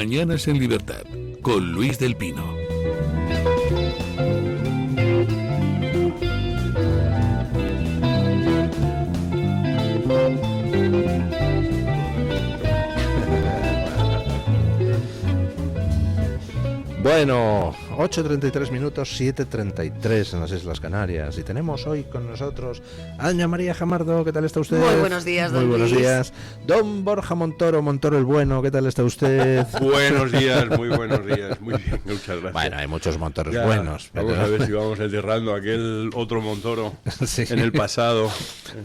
Mañanas en Libertad, con Luis del Pino. Bueno, 8:33 minutos, 7:33 en las Islas Canarias. Y tenemos hoy con nosotros a doña María Jamardo. ¿Qué tal está usted? Muy buenos días, don Muy buenos Luis. días. Don Borja Montoro, Montoro el bueno. ¿Qué tal está usted? Buenos días, muy buenos días. Muy bien, muchas gracias. Bueno, hay muchos Montoros Ya, buenos. Vamos a ver si vamos enterrando aquel otro Montoro Sí. en el pasado.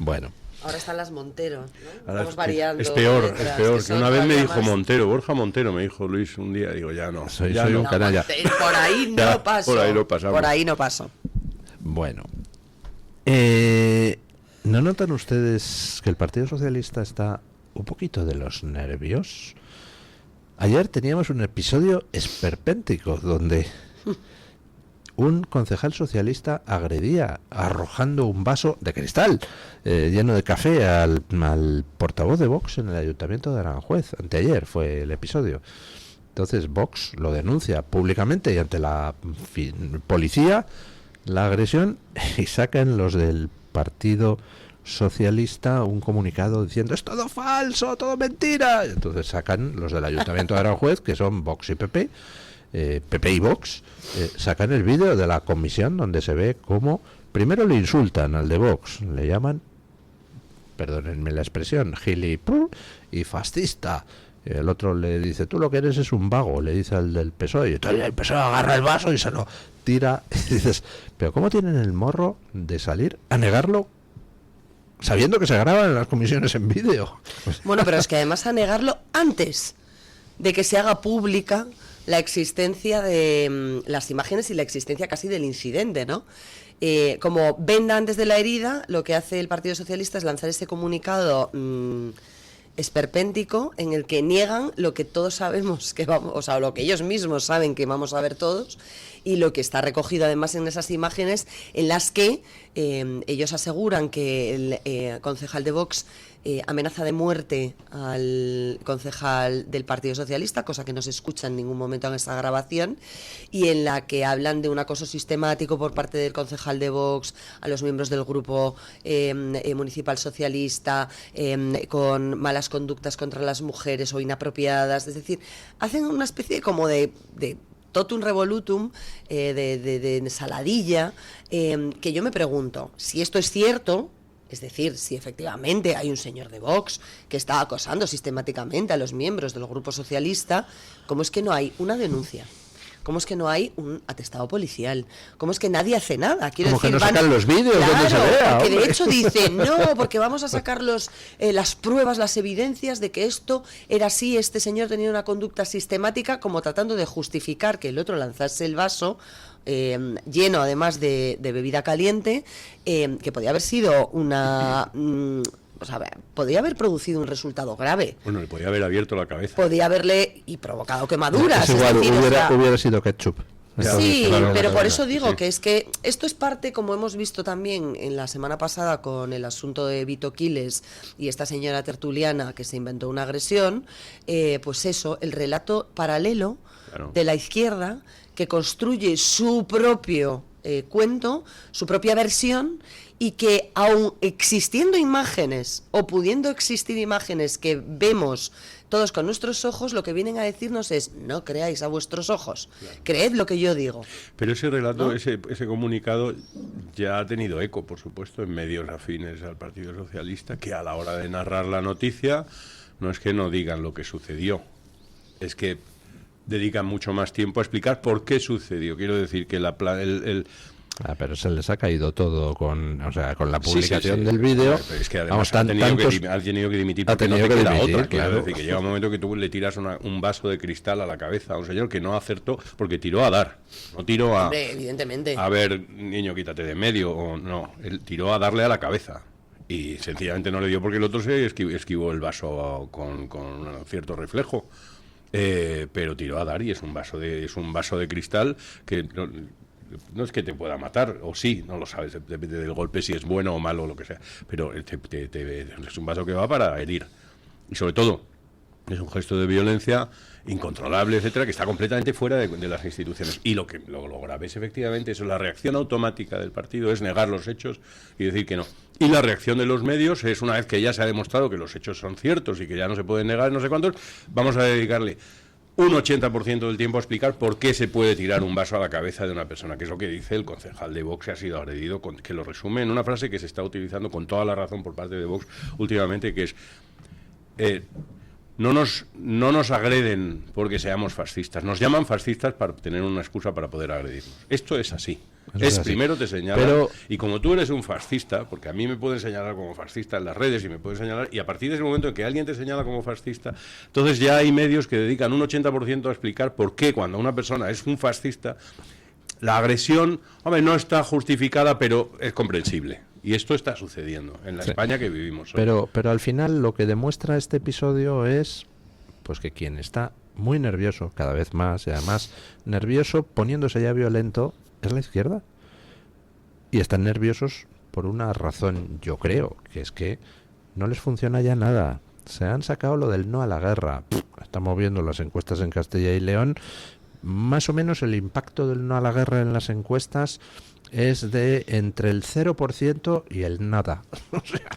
Bueno. Ahora están las Montero, ¿no? Ahora Vamos variando. es peor, letras, que una vez me todavía dijo más. Montero, Borja Montero me dijo Luis un día, digo, ya no. Soy ya un no. canalla. Por ahí no Ya, paso. por ahí no pasamos. Por ahí no paso. Bueno. ¿No notan ustedes que el Partido Socialista está un poquito de los nervios? Ayer teníamos un episodio esperpéntico donde un concejal socialista agredía arrojando un vaso de cristal lleno de café al portavoz de Vox en el Ayuntamiento de Aranjuez. Anteayer fue el episodio. Entonces Vox lo denuncia públicamente y ante la policía la agresión, y sacan los del Partido Socialista un comunicado diciendo es todo falso, todo mentira. Y entonces sacan los del Ayuntamiento de Aranjuez, que son Vox y PP, PP y Vox, sacan el vídeo de la comisión donde se ve cómo primero le insultan al de Vox, le llaman, perdónenme la expresión, gilipú y fascista. El otro le dice, tú lo que eres es un vago, le dice al del PSOE. Y entonces el PSOE agarra el vaso y se lo tira. Y dices, pero ¿cómo tienen el morro de salir a negarlo sabiendo que se graban en las comisiones en vídeo? Bueno, pero es que además a negarlo antes de que se haga pública la existencia de las imágenes y la existencia casi del incidente, ¿no? Como venda antes de la herida, lo que hace el Partido Socialista es lanzar ese comunicado esperpéntico en el que niegan lo que todos sabemos que vamos, o sea, lo que ellos mismos saben que vamos a ver todos, y lo que está recogido además en esas imágenes en las que ellos aseguran que el concejal de Vox amenaza de muerte al concejal del Partido Socialista, cosa que no se escucha en ningún momento en esa grabación, y en la que hablan de un acoso sistemático por parte del concejal de Vox a los miembros del grupo municipal socialista, con malas conductas contra las mujeres o inapropiadas. Es decir, hacen una especie como de totum revolutum, de ensaladilla, que yo me pregunto, si esto es cierto, es decir, si efectivamente hay un señor de Vox que está acosando sistemáticamente a los miembros del grupo socialista, ¿cómo es que no hay una denuncia? ¿Cómo es que no hay un atestado policial? ¿Cómo es que nadie hace nada? Quiero Como decir, que no sacan los vídeos claro, donde se vea, porque de hombre. hecho dicen, no, porque vamos a sacar las pruebas, las evidencias de que esto era así, este señor tenía una conducta sistemática, como tratando de justificar que el otro lanzase el vaso lleno además de bebida caliente, que podía haber sido una... o sea, podría haber producido un resultado grave. Bueno, le podía haber abierto la cabeza. Podía haberle y provocado quemaduras. Es igual, es decir, hubiera sido ketchup. Sí, Claro, pero claro, por eso digo sí. que es que esto es parte, como hemos visto también en la semana pasada con el asunto de Vito Quiles y esta señora tertuliana que se inventó una agresión, pues eso, el relato paralelo Claro. de la izquierda que construye su propio cuento, su propia versión, y que aun existiendo imágenes o pudiendo existir imágenes que vemos todos con nuestros ojos, lo que vienen a decirnos es no creáis a vuestros ojos, claro, creed lo que yo digo. Pero ese relato, ¿no? ese comunicado ya ha tenido eco, por supuesto, en medios afines al Partido Socialista, que a la hora de narrar la noticia no es que no digan lo que sucedió, es que dedican mucho más tiempo a explicar por qué sucedió. Quiero decir que pero se les ha caído todo con la publicación sí. del vídeo. Pero es que además ha tenido que dimitir porque no te queda otra. Quiero decir que llega un momento que tú le tiras un vaso de cristal a la cabeza a un señor que no acertó porque tiró a dar, no tiró a... Hombre, evidentemente. A ver, niño, quítate de medio, o no, él tiró a darle a la cabeza. Y sencillamente no le dio porque el otro se esquivó el vaso con un cierto reflejo. Pero tiró a dar y es un vaso de cristal que... No es que te pueda matar, o sí, no lo sabes, depende del golpe, si es bueno o malo o lo que sea, pero es un vaso que va para herir. Y sobre todo, Es un gesto de violencia incontrolable, etcétera, que está completamente fuera de las instituciones. Y lo grave es efectivamente eso, la reacción automática del partido es negar los hechos y decir que no. Y la reacción de los medios es, una vez que ya se ha demostrado que los hechos son ciertos y que ya no se pueden negar, no sé cuántos, vamos a dedicarle un 80% del tiempo a explicar por qué se puede tirar un vaso a la cabeza de una persona, que es lo que dice el concejal de Vox que ha sido agredido, que lo resume en una frase que se está utilizando con toda la razón por parte de Vox últimamente, que es... No nos agreden porque seamos fascistas, nos llaman fascistas para tener una excusa para poder agredirnos. Esto es así. Es así. Primero te señalan, y como tú eres un fascista, porque a mí me pueden señalar como fascista en las redes y me pueden señalar, y a partir de ese momento en que alguien te señala como fascista, entonces ya hay medios que dedican un 80% a explicar por qué cuando una persona es un fascista, la agresión, hombre, no está justificada, pero es comprensible. Y esto está sucediendo en la España que vivimos hoy. Pero al final lo que demuestra este episodio es pues que quien está muy nervioso, cada vez más, y además nervioso, poniéndose ya violento, es la izquierda. Y están nerviosos por una razón, yo creo, que es que no les funciona ya nada. Se han sacado lo del no a la guerra. Estamos viendo las encuestas en Castilla y León. Más o menos el impacto del no a la guerra en las encuestas es de entre el 0% y el nada. O sea,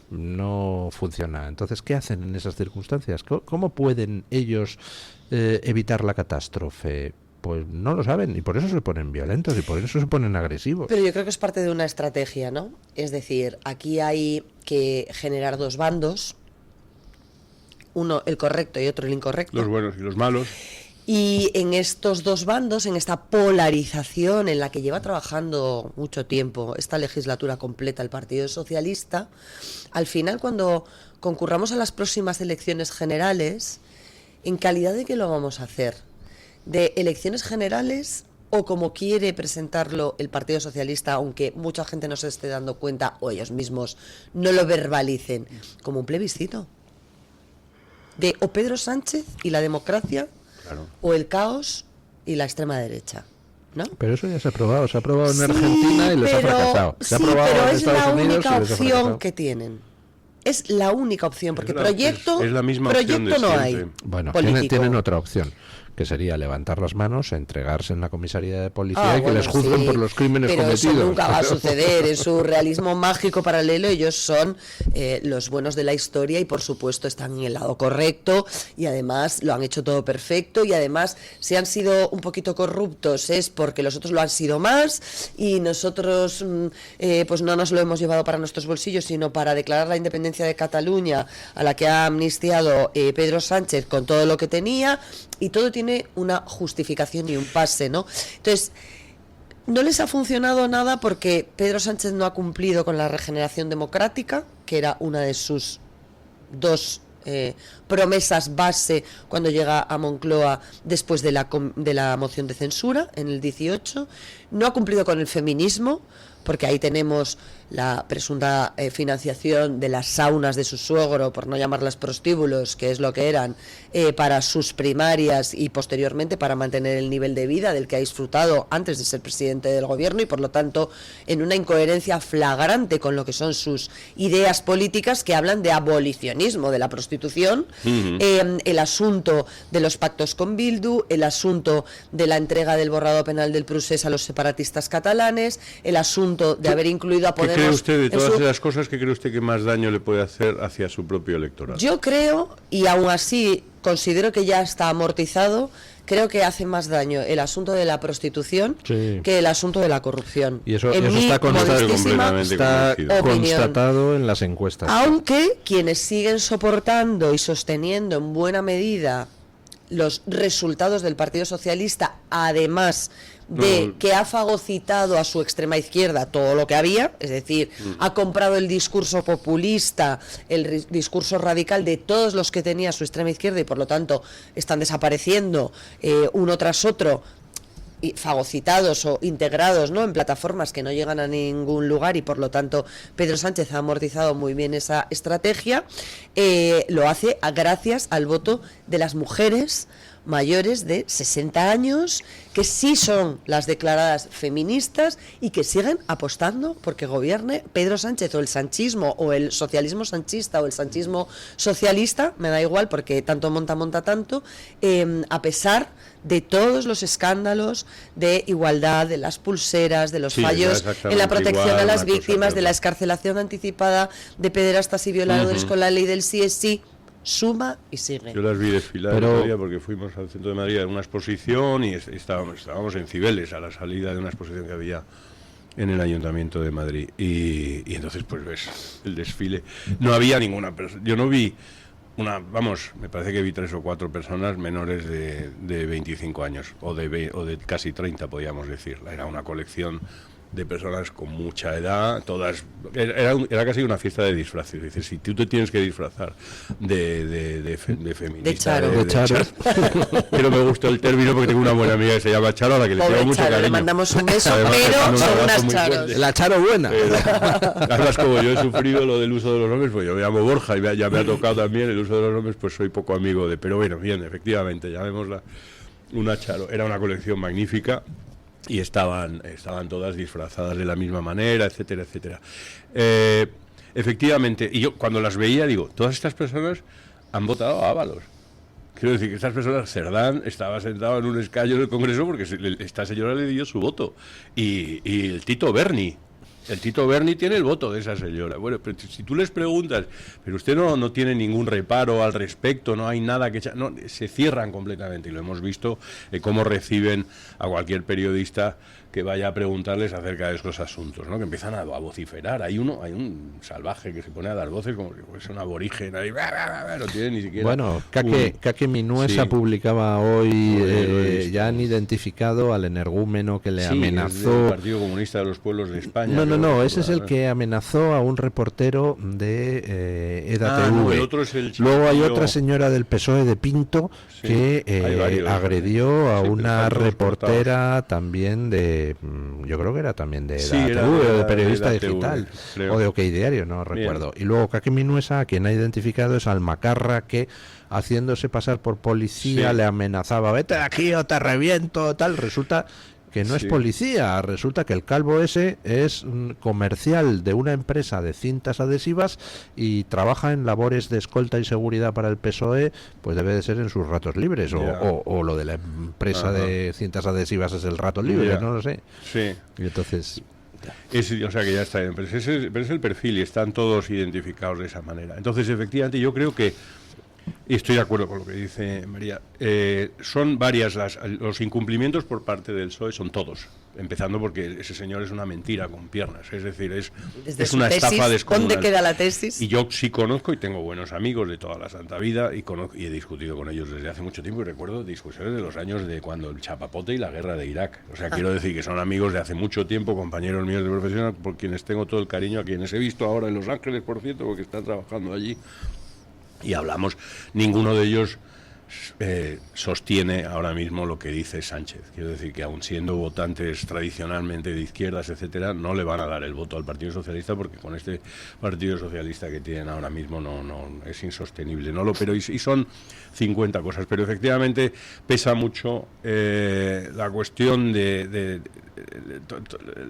no funciona. Entonces, ¿qué hacen en esas circunstancias? ¿Cómo pueden ellos evitar la catástrofe? Pues no lo saben, y por eso se ponen violentos y por eso se ponen agresivos. Pero yo creo que es parte de una estrategia, ¿no? Es decir, aquí hay que generar dos bandos, uno el correcto y otro el incorrecto. Los buenos y los malos. Y en estos dos bandos, en esta polarización en la que lleva trabajando mucho tiempo esta legislatura completa el Partido Socialista, al final cuando concurramos a las próximas elecciones generales, ¿en calidad de qué lo vamos a hacer? ¿De elecciones generales o como quiere presentarlo el Partido Socialista, aunque mucha gente no se esté dando cuenta o ellos mismos no lo verbalicen, como un plebiscito? De o Pedro Sánchez y la democracia, claro, o el caos y la extrema derecha, ¿no? Pero eso ya se ha probado en Argentina y les ha fracasado. Se ha probado pero en es la Estados Unidos única y les ha opción fracasado. que tienen. Es la única opción, porque proyecto es la misma opción de no hay. siempre. Bueno, político. tienen otra opción, que sería levantar las manos, entregarse en la comisaría de policía y que bueno, les juzguen sí, por los crímenes pero cometidos. Eso nunca va a suceder. En su realismo mágico paralelo, ellos son los buenos de la historia y por supuesto están en el lado correcto y además lo han hecho todo perfecto y además si han sido un poquito corruptos es porque los otros lo han sido más y nosotros pues no nos lo hemos llevado para nuestros bolsillos, sino para declarar la independencia de Cataluña, a la que ha amnistiado Pedro Sánchez con todo lo que tenía, y todo tiene una justificación y un pase, ¿no? Entonces, no les ha funcionado nada porque Pedro Sánchez no ha cumplido con la regeneración democrática, que era una de sus dos promesas base cuando llega a Moncloa después de la moción de censura en el 18. No ha cumplido con el feminismo, porque ahí tenemos la presunta financiación de las saunas de su suegro, por no llamarlas prostíbulos, que es lo que eran, para sus primarias y posteriormente para mantener el nivel de vida del que ha disfrutado antes de ser presidente del gobierno y por lo tanto en una incoherencia flagrante con lo que son sus ideas políticas que hablan de abolicionismo de la prostitución, el asunto de los pactos con Bildu, el asunto de la entrega del borrado penal del procés a los separatistas catalanes, el asunto de haber incluido a Podemos. ¿Qué cree usted de todas esas cosas? ¿Qué cree usted que más daño le puede hacer hacia su propio electorado? Yo creo, y aún así considero que ya está amortizado, creo que hace más daño el asunto de la prostitución que el asunto de la corrupción. Y eso está constatado en las encuestas. Aunque quienes siguen soportando y sosteniendo en buena medida los resultados del Partido Socialista, además de que ha fagocitado a su extrema izquierda todo lo que había, es decir, ha comprado el discurso populista, el discurso radical de todos los que tenía su extrema izquierda y por lo tanto están desapareciendo uno tras otro, fagocitados o integrados, ¿no?, en plataformas que no llegan a ningún lugar y por lo tanto Pedro Sánchez ha amortizado muy bien esa estrategia. Lo hace gracias al voto de las mujeres, mayores de 60 años que sí son las declaradas feministas y que siguen apostando porque gobierne Pedro Sánchez o el sanchismo o el socialismo sanchista o el sanchismo socialista, me da igual porque tanto monta tanto, a pesar de todos los escándalos de igualdad, de las pulseras, de los fallos en la protección a las víctimas, de la excarcelación anticipada de pederastas y violadores con la ley del sí es sí, suma y sigue. Yo las vi desfilar el otro día porque fuimos al centro de Madrid a una exposición y estábamos en Cibeles a la salida de una exposición que había en el Ayuntamiento de Madrid y entonces pues ves el desfile. No había ninguna persona, yo no vi me parece que vi 3 o 4 personas menores de 25 años o de casi 30 podíamos decir. Era una colección de personas con mucha edad, todas, era casi una fiesta de disfraces. Dices, si tú te tienes que disfrazar de feminista, de Charo. Pero me gustó el término porque tengo una buena amiga que se llama Charo, a la que le tengo mucho cariño. Le mandamos un beso, Además, pero son unas charos. La Charo buena. Además, como yo he sufrido lo del uso de los nombres, pues yo me llamo Borja y ya me ha tocado también el uso de los nombres, pues soy poco amigo de... Pero bueno, bien, efectivamente, llamémosla una Charo. Era una colección magnífica. Y estaban todas disfrazadas de la misma manera, etcétera, etcétera. Efectivamente, y yo cuando las veía digo, todas estas personas han votado a Ábalos. Quiero decir que estas personas, Cerdán estaba sentado en un escaño del Congreso porque esta señora le dio su voto. Y el Tito Berni tiene el voto de esa señora. Bueno, pero si tú les preguntas, pero usted no tiene ningún reparo al respecto, no hay nada que echar, no, se cierran completamente y lo hemos visto cómo reciben a cualquier periodista que vaya a preguntarles acerca de esos asuntos, ¿no? Que empiezan a vociferar. Hay un salvaje que se pone a dar voces como si fuese un aborigen, ahí, no tiene ni siquiera... Bueno, Kake Minuesa sí. publicaba hoy, ya han identificado al energúmeno que le amenazó... Es del Partido Comunista de los Pueblos de España. No, ese es el que amenazó a un reportero de EDATV. No, el otro es el Luego hay otra señora del PSOE de Pinto que agredió a una reportera también de... Yo creo que era también de EDATV, o de periodista digital, o de OK Diario, no recuerdo. Y luego Kake Minuesa, a quien ha identificado es al macarra que, haciéndose pasar por policía, le amenazaba, vete de aquí o te reviento, tal. Resulta que no es policía, resulta que el calvo ese es comercial de una empresa de cintas adhesivas y trabaja en labores de escolta y seguridad para el PSOE, pues debe de ser en sus ratos libres, o lo de la empresa de cintas adhesivas es el rato libre, no lo sé. Sí. Y entonces... o sea que ya está bien, pero es el perfil y están todos identificados de esa manera. Entonces, efectivamente, yo creo que, y estoy de acuerdo con lo que dice María, son varias los incumplimientos por parte del PSOE, son todos, empezando porque ese señor es una mentira con piernas, es decir, es una estafa descomunal. ¿Dónde queda la tesis? Y yo sí conozco y tengo buenos amigos de toda la santa vida y he discutido con ellos desde hace mucho tiempo y recuerdo discusiones de los años de cuando el chapapote y la guerra de Irak. O sea, quiero decir que son amigos de hace mucho tiempo, compañeros míos de profesión, por quienes tengo todo el cariño, a quienes he visto ahora en Los Ángeles, por cierto, porque están trabajando allí. Y hablamos, ninguno de ellos sostiene ahora mismo lo que dice Sánchez. Quiero decir que aun siendo votantes tradicionalmente de izquierdas, etcétera, no le van a dar el voto al Partido Socialista porque con este Partido Socialista que tienen ahora mismo no es insostenible. Pero y son 50 cosas, pero efectivamente pesa mucho la cuestión de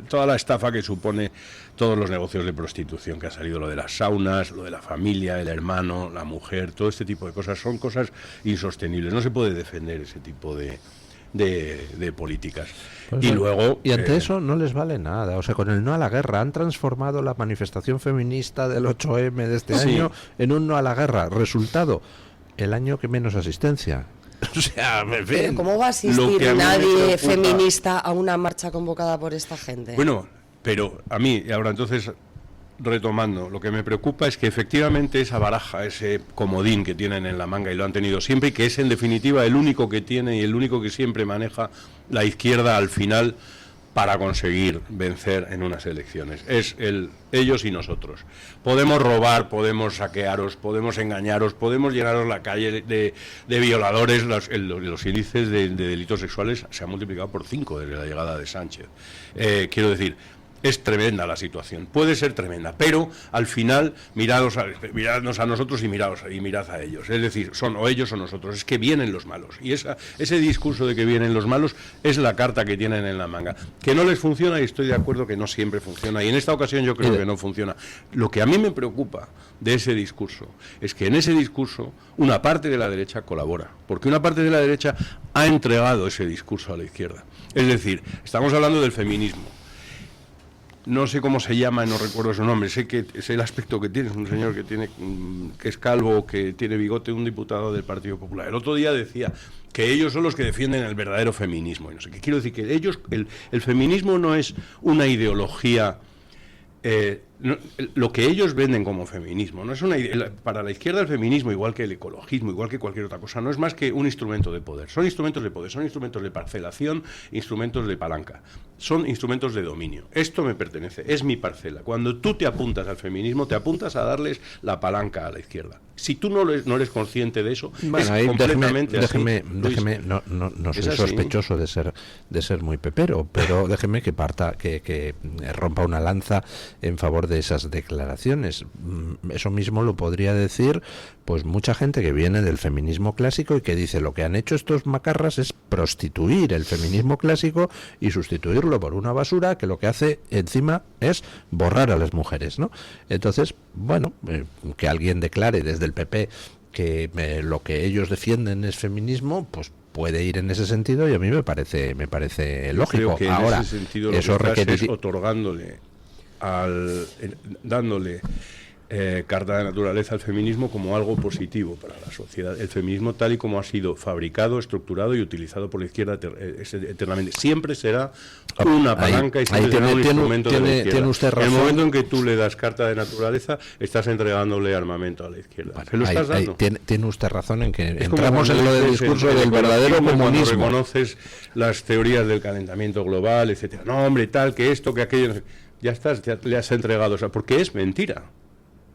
toda la estafa que supone todos los negocios de prostitución que ha salido, lo de las saunas, lo de la familia, el hermano, la mujer, todo este tipo de cosas, son cosas insostenibles, no se puede defender ese tipo de políticas. Pues y ante eso no les vale nada, o sea, con el no a la guerra han transformado la manifestación feminista del 8M de este año en un no a la guerra, resultado, el año que menos asistencia. O sea, en fin. Pero ¿cómo va a asistir nadie feminista a una marcha convocada por esta gente? Bueno, pero a mí, y ahora entonces, retomando, lo que me preocupa es que efectivamente esa baraja, ese comodín que tienen en la manga y lo han tenido siempre, y que es en definitiva el único que tiene y el único que siempre maneja la izquierda al final para conseguir vencer en unas elecciones. Es ellos y nosotros. Podemos robar, podemos saquearos, podemos engañaros, podemos llenaros la calle de violadores. Los índices de delitos sexuales se han multiplicado por 5 desde la llegada de Sánchez. Quiero decir, es tremenda la situación, puede ser tremenda, pero al final miradnos a nosotros y mirad a ellos. Es decir, son o ellos o nosotros, es que vienen los malos. Y ese discurso de que vienen los malos es la carta que tienen en la manga. Que no les funciona, y estoy de acuerdo que no siempre funciona, y en esta ocasión yo creo que no funciona. Lo que a mí me preocupa de ese discurso es que en ese discurso una parte de la derecha colabora, porque una parte de la derecha ha entregado ese discurso a la izquierda. Es decir, estamos hablando del feminismo. No sé cómo se llama, no recuerdo su nombre, sé el aspecto que tiene, es un señor que es calvo, que tiene bigote, un diputado del Partido Popular. El otro día decía que ellos son los que defienden el verdadero feminismo, y no sé qué. Quiero decir que ellos, el feminismo no es una ideología, lo que ellos venden como feminismo, no es para la izquierda el feminismo, igual que el ecologismo, igual que cualquier otra cosa, no es más que un instrumento de poder. Son instrumentos de poder, son instrumentos de parcelación, instrumentos de palanca, son instrumentos de dominio. Esto me pertenece, es mi parcela. Cuando tú te apuntas al feminismo, te apuntas a darles la palanca a la izquierda. Si tú no eres consciente de eso, bueno, es completamente déjeme, así. No soy sospechoso de ser muy pepero, pero déjeme que rompa una lanza en favor de esas declaraciones. Eso mismo lo podría decir pues mucha gente que viene del feminismo clásico y que dice lo que han hecho estos macarras es prostituir el feminismo clásico y sustituirlo por una basura que lo que hace encima es borrar a las mujeres, ¿no? Entonces, bueno, que alguien declare desde el PP que lo que ellos defienden es feminismo, pues puede ir en ese sentido y a mí me parece lógico. Creo que ahora, en ese sentido lo eso que hace requiere es otorgándole dándole carta de naturaleza al feminismo como algo positivo para la sociedad. El feminismo, tal y como ha sido fabricado, estructurado y utilizado por la izquierda eternamente, siempre será una palanca y siempre será un instrumento de la izquierda. Tiene usted razón. En el momento en que tú le das carta de naturaleza, estás entregándole armamento a la izquierda. Bueno, ¿Se lo estás dando? Tiene usted razón en que Es entramos en lo del discurso del verdadero cuando comunismo. reconoces las teorías del calentamiento global, etcétera. No, hombre, tal, que esto, que aquello. Ya le has entregado, o sea, porque es mentira.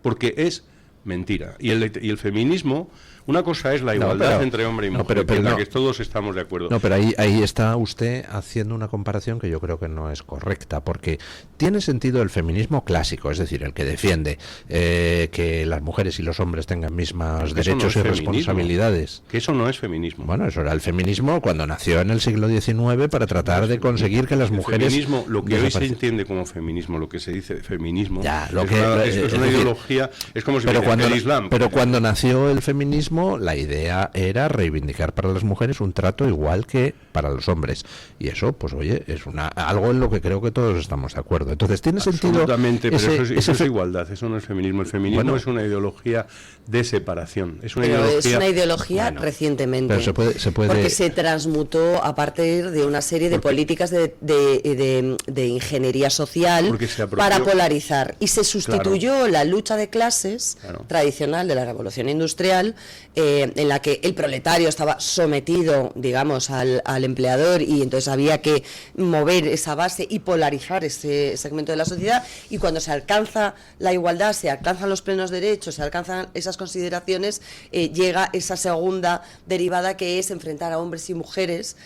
Porque es mentira. Y el feminismo, una cosa es la igualdad entre hombre y mujer, en la que todos estamos de acuerdo. No, pero ahí está usted haciendo una comparación que yo creo que no es correcta, porque tiene sentido el feminismo clásico, es decir, el que defiende que las mujeres y los hombres tengan mismos derechos y responsabilidades. Que eso no es feminismo. Bueno, eso era el feminismo cuando nació en el siglo XIX para tratar de conseguir que las mujeres... Feminismo, lo que hoy se entiende como feminismo, lo que se dice de feminismo, es una ideología, es como si el Islam. Pero cuando nació el feminismo, la idea era reivindicar para las mujeres un trato igual que para los hombres. Y eso, pues oye, es algo en lo que creo que todos estamos de acuerdo. Entonces, ¿tiene sentido? Absolutamente, pero eso es igualdad, eso no es feminismo. El feminismo es una ideología de separación. Es una ideología recientemente. Pero se puede... Porque se transmutó a partir de una serie de políticas de ingeniería social para polarizar. Y se sustituyó la lucha de clases tradicional de la revolución industrial, en la que el proletario estaba sometido, digamos, al empleador, y entonces había que mover esa base y polarizar ese segmento de la sociedad. Y cuando se alcanza la igualdad, se alcanzan los plenos derechos, se alcanzan esas consideraciones, llega esa segunda derivada, que es enfrentar a hombres y mujeres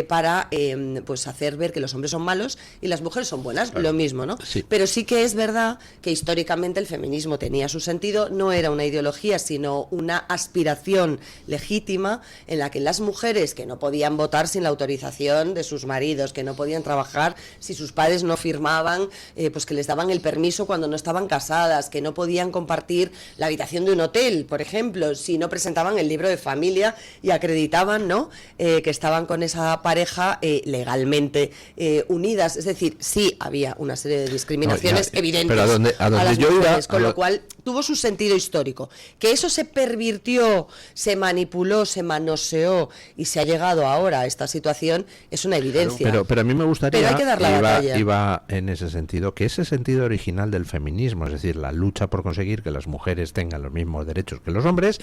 para pues hacer ver que los hombres son malos y las mujeres son buenas, lo mismo, ¿no? Sí. Pero sí que es verdad que históricamente el feminismo tenía su sentido, no era una ideología, sino una aspiración legítima en la que las mujeres que no podían votar sin la autorización de sus maridos, que no podían trabajar si sus padres no firmaban, pues que les daban el permiso cuando no estaban casadas, que no podían compartir la habitación de un hotel, por ejemplo, si no presentaban el libro de familia y acreditaban, ¿no?, que estaban con esa pareja legalmente unidas. Es decir, sí había una serie de discriminaciones evidentes pero a las mujeres, con lo cual tuvo su sentido histórico. Que eso se pervirtió, se manipuló, se manoseó y se ha llegado ahora a esta situación es una evidencia. Pero a mí me gustaría, pero hay que dar la batalla. Iba en ese sentido, que ese sentido original del feminismo, es decir, la lucha por conseguir que las mujeres tengan los mismos derechos que los hombres,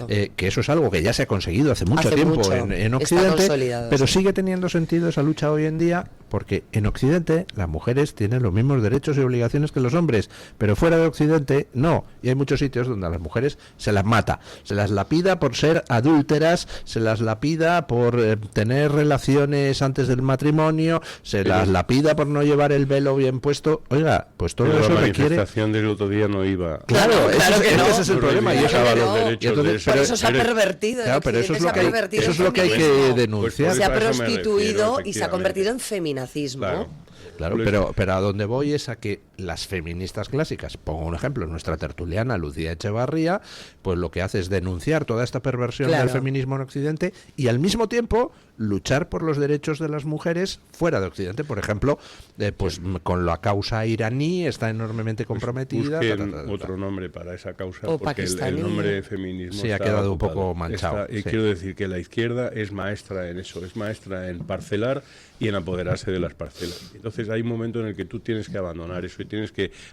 que eso es algo que ya se ha conseguido hace mucho tiempo en Occidente, pero sigue teniendo sentido esa lucha hoy en día, porque en Occidente las mujeres tienen los mismos derechos y obligaciones que los hombres, pero fuera de Occidente no. Y hay muchos sitios donde a las mujeres se las mata, se las lapida por ser adúlteras, se las lapida por tener relaciones antes del matrimonio, se las lapida por no llevar el velo bien puesto. Oiga, pues todo Pero eso la requiere... manifestación del otro día no iba... Claro que no. ese es el problema. Y eso, Claro que los no. derechos Y entonces, de ese- Por eso se ha pervertido. Claro, el pero eso es lo occidente que se ha pervertido eso es lo que hay que feminismo. denunciar. Pues Se ha a eso me refiero, prostituido y se ha efectivamente. convertido en feminazismo. Claro. Claro, Pues- pero a donde voy es a que las feministas clásicas, pongo un ejemplo, nuestra tertuliana Lucía Echevarría, pues lo que hace es denunciar toda esta perversión Claro. del feminismo en Occidente y al mismo tiempo luchar por los derechos de las mujeres fuera de Occidente. Por ejemplo, pues con la causa iraní está enormemente comprometida. Busquen otro nombre para esa causa, O porque pakistaní. el nombre feminismo Sí, ha está quedado un ocupado. poco manchado, Y sí. quiero decir que la izquierda es maestra en eso, es maestra en parcelar y en apoderarse de las parcelas. Entonces hay un momento en el que tú tienes que abandonar eso y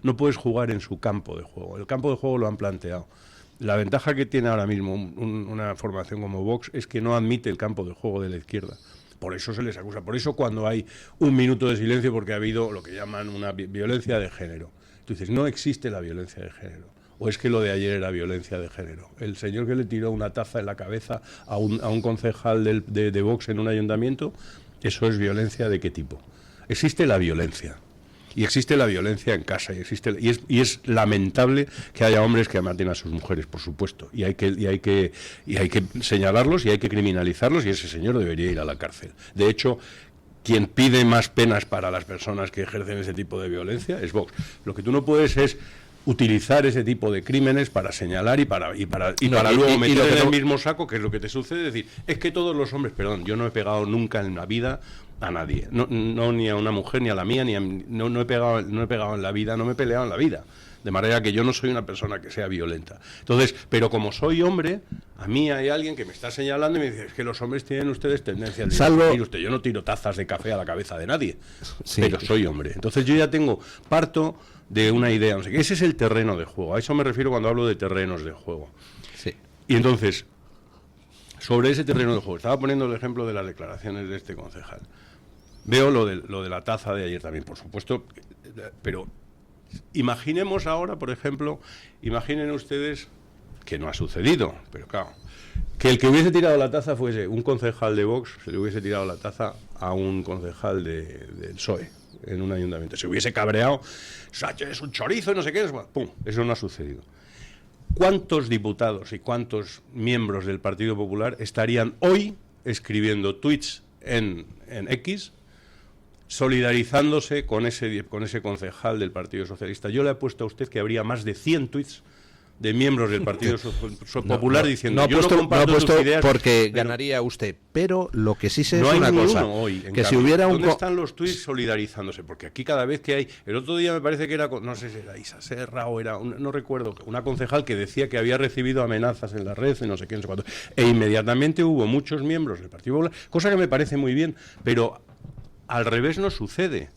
no puedes jugar en su campo de juego. El campo de juego lo han planteado. La ventaja que tiene ahora mismo una formación como Vox es que no admite el campo de juego de la izquierda. Por eso se les acusa. Por eso cuando hay un minuto de silencio porque ha habido lo que llaman una violencia de género. Tú dices, no existe la violencia de género. O es que lo de ayer era violencia de género. El señor que le tiró una taza en la cabeza a un concejal de Vox en un ayuntamiento, ¿eso es violencia de qué tipo? Existe la violencia. Y existe la violencia en casa, y es lamentable que haya hombres que maten a sus mujeres, por supuesto, y hay que señalarlos y hay que criminalizarlos, y ese señor debería ir a la cárcel. De hecho, quien pide más penas para las personas que ejercen ese tipo de violencia es Vox. Lo que tú no puedes es utilizar ese tipo de crímenes para señalar y para luego meter en el mismo saco, que es lo que te sucede, decir, es que todos los hombres, perdón, yo no he pegado nunca en la vida a nadie, no ni a una mujer, ni a la mía, no he pegado en la vida, no me he peleado en la vida, de manera que yo no soy una persona que sea violenta. Entonces, pero como soy hombre, a mí hay alguien que me está señalando y me dice, es que los hombres tienen ustedes tendencia a decir, usted, yo no tiro tazas de café a la cabeza de nadie, Sí. pero soy hombre. Entonces yo ya parto de una idea, no sé qué. Ese es el terreno de juego, a eso me refiero cuando hablo de terrenos de juego. Sí. Y entonces, sobre ese terreno de juego, estaba poniendo el ejemplo de las declaraciones de este concejal. Veo lo de la taza de ayer también, por supuesto, pero imaginemos ahora, por ejemplo, imaginen ustedes, que no ha sucedido, pero claro, que el que hubiese tirado la taza fuese un concejal de Vox, se le hubiese tirado la taza a un concejal del PSOE en un ayuntamiento. Se hubiese cabreado, Sánchez es un chorizo y no sé qué, ¡pum! Eso no ha sucedido. ¿Cuántos diputados y cuántos miembros del Partido Popular estarían hoy escribiendo tweets en X solidarizándose con ese concejal del Partido Socialista? Yo le apuesto a usted que habría más de 100 tweets de miembros del Partido Popular diciendo, yo no comparto tus ideas, porque pero ganaría usted, pero lo que sí sé no es hay una ni cosa, uno hoy, en que si cambio. hubiera un... ¿Dónde están los tuits solidarizándose? Porque aquí cada vez que hay... El otro día me parece que era, no sé si era Isa Serra o era, no recuerdo, una concejal que decía que había recibido amenazas en la red, y no sé qué, no sé cuánto. E inmediatamente hubo muchos miembros del Partido Popular, cosa que me parece muy bien, pero al revés no sucede.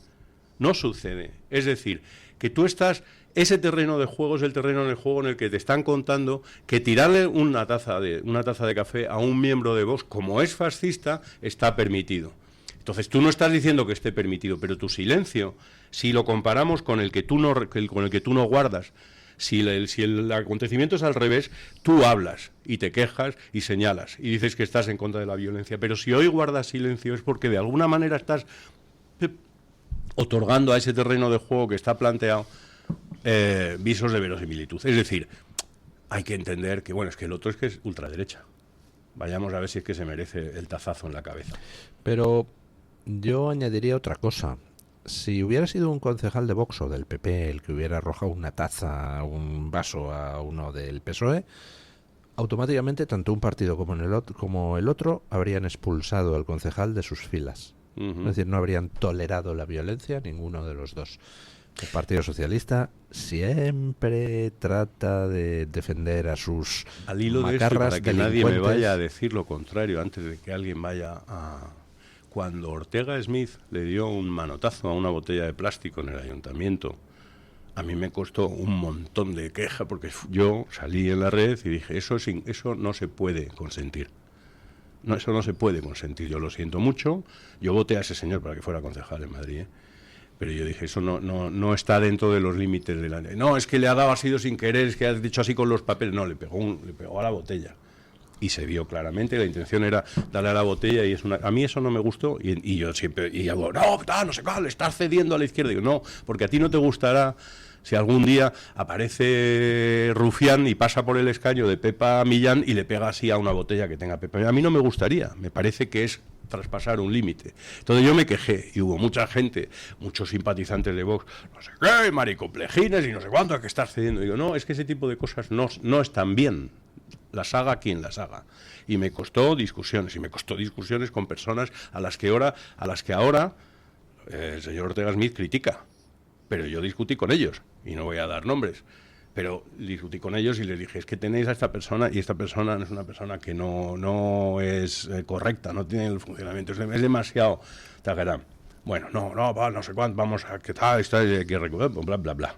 No sucede. Es decir, que tú estás... Ese terreno de juego es el terreno de juego en el que te están contando que tirarle una taza de café a un miembro de Vox, como es fascista, está permitido. Entonces tú no estás diciendo que esté permitido, pero tu silencio, si lo comparamos con el que tú no guardas, si el acontecimiento es al revés, tú hablas y te quejas y señalas y dices que estás en contra de la violencia, pero si hoy guardas silencio es porque de alguna manera estás otorgando a ese terreno de juego que está planteado visos de verosimilitud. Es decir, hay que entender que, bueno, es que el otro es que es ultraderecha. Vayamos a ver si es que se merece el tazazo en la cabeza. Pero yo añadiría otra cosa. Si hubiera sido un concejal de Vox o del PP el que hubiera arrojado una taza, un vaso a uno del PSOE, automáticamente tanto un partido como el otro habrían expulsado al concejal de sus filas. Es decir, no habrían tolerado la violencia ninguno de los dos. El Partido Socialista siempre trata de defender a sus al hilo de esto, macarras para que nadie me delincuentes. vaya a decir lo contrario antes de que alguien vaya a... Cuando Ortega Smith le dio un manotazo a una botella de plástico en el ayuntamiento, a mí me costó un montón de queja porque yo salí en la red y dije, eso no se puede consentir. No, eso no se puede consentir, yo lo siento mucho. Yo voté a ese señor para que fuera concejal en Madrid, Pero yo dije, eso no está dentro de los límites de la ley. No, es que le ha dado, ha sido sin querer, es que has dicho así con los papeles. No, le pegó a la botella. Y se vio claramente, la intención era darle a la botella, y a mí eso no me gustó, y yo siempre, y hago, no sé cuál, le estás cediendo a la izquierda. Digo, no, porque a ti no te gustará si algún día aparece Rufián y pasa por el escaño de Pepa Millán y le pega así a una botella que tenga Pepa. A mí no me gustaría, me parece que es traspasar un límite. Entonces yo me quejé, y hubo mucha gente, muchos simpatizantes de Vox, no sé qué, maricomplejines y no sé cuánto, que estás cediendo. Digo, no, es que ese tipo de cosas no están bien. Las haga quien las haga. Y me costó discusiones con personas a las que ahora el señor Ortega Smith critica. Pero yo discutí con ellos, y no voy a dar nombres, pero discutí con ellos y les dije, es que tenéis a esta persona, y esta persona es una persona que no es correcta, no tiene el funcionamiento, es demasiado tagarán. Bueno, no sé cuánto, vamos a, ¿qué tal? Que recuperar, bla, bla, bla.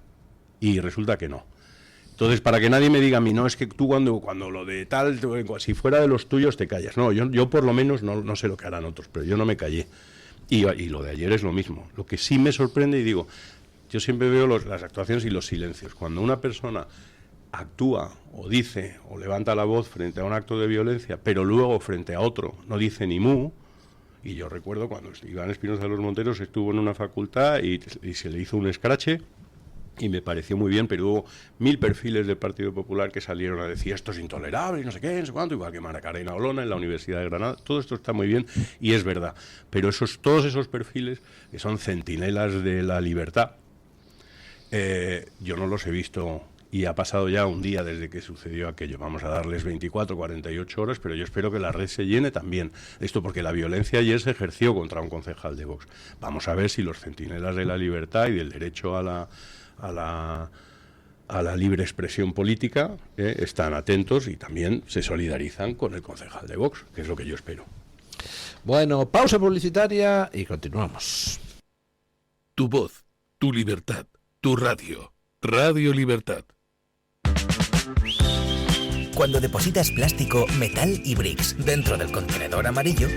Y resulta que no. Entonces, para que nadie me diga a mí, no, es que tú cuando lo de tal, si fuera de los tuyos te callas. No, yo por lo menos no sé lo que harán otros, pero yo no me callé. Y lo de ayer es lo mismo. Lo que sí me sorprende, y digo, yo siempre veo las actuaciones y los silencios. Cuando una persona actúa o dice o levanta la voz frente a un acto de violencia, pero luego frente a otro no dice ni mu. Y yo recuerdo cuando Iván Espinosa de los Monteros estuvo en una facultad y se le hizo un escrache, y me pareció muy bien, pero hubo 1000 perfiles del Partido Popular que salieron a decir esto es intolerable y no sé qué, no sé cuánto, igual que Macarena Olona en la Universidad de Granada. Todo esto está muy bien y es verdad, pero todos esos perfiles que son centinelas de la libertad, yo no los he visto, y ha pasado ya un día desde que sucedió aquello. Vamos a darles 24, 48 horas, pero yo espero que la red se llene también. Esto porque la violencia ayer se ejerció contra un concejal de Vox. Vamos a ver si los centinelas de la libertad y del derecho a la libre expresión política están atentos y también se solidarizan con el concejal de Vox, que es lo que yo espero. Bueno, pausa publicitaria y continuamos. Tu voz, tu libertad, tu radio. Radio Libertad. Cuando depositas plástico, metal y bricks dentro del contenedor amarillo,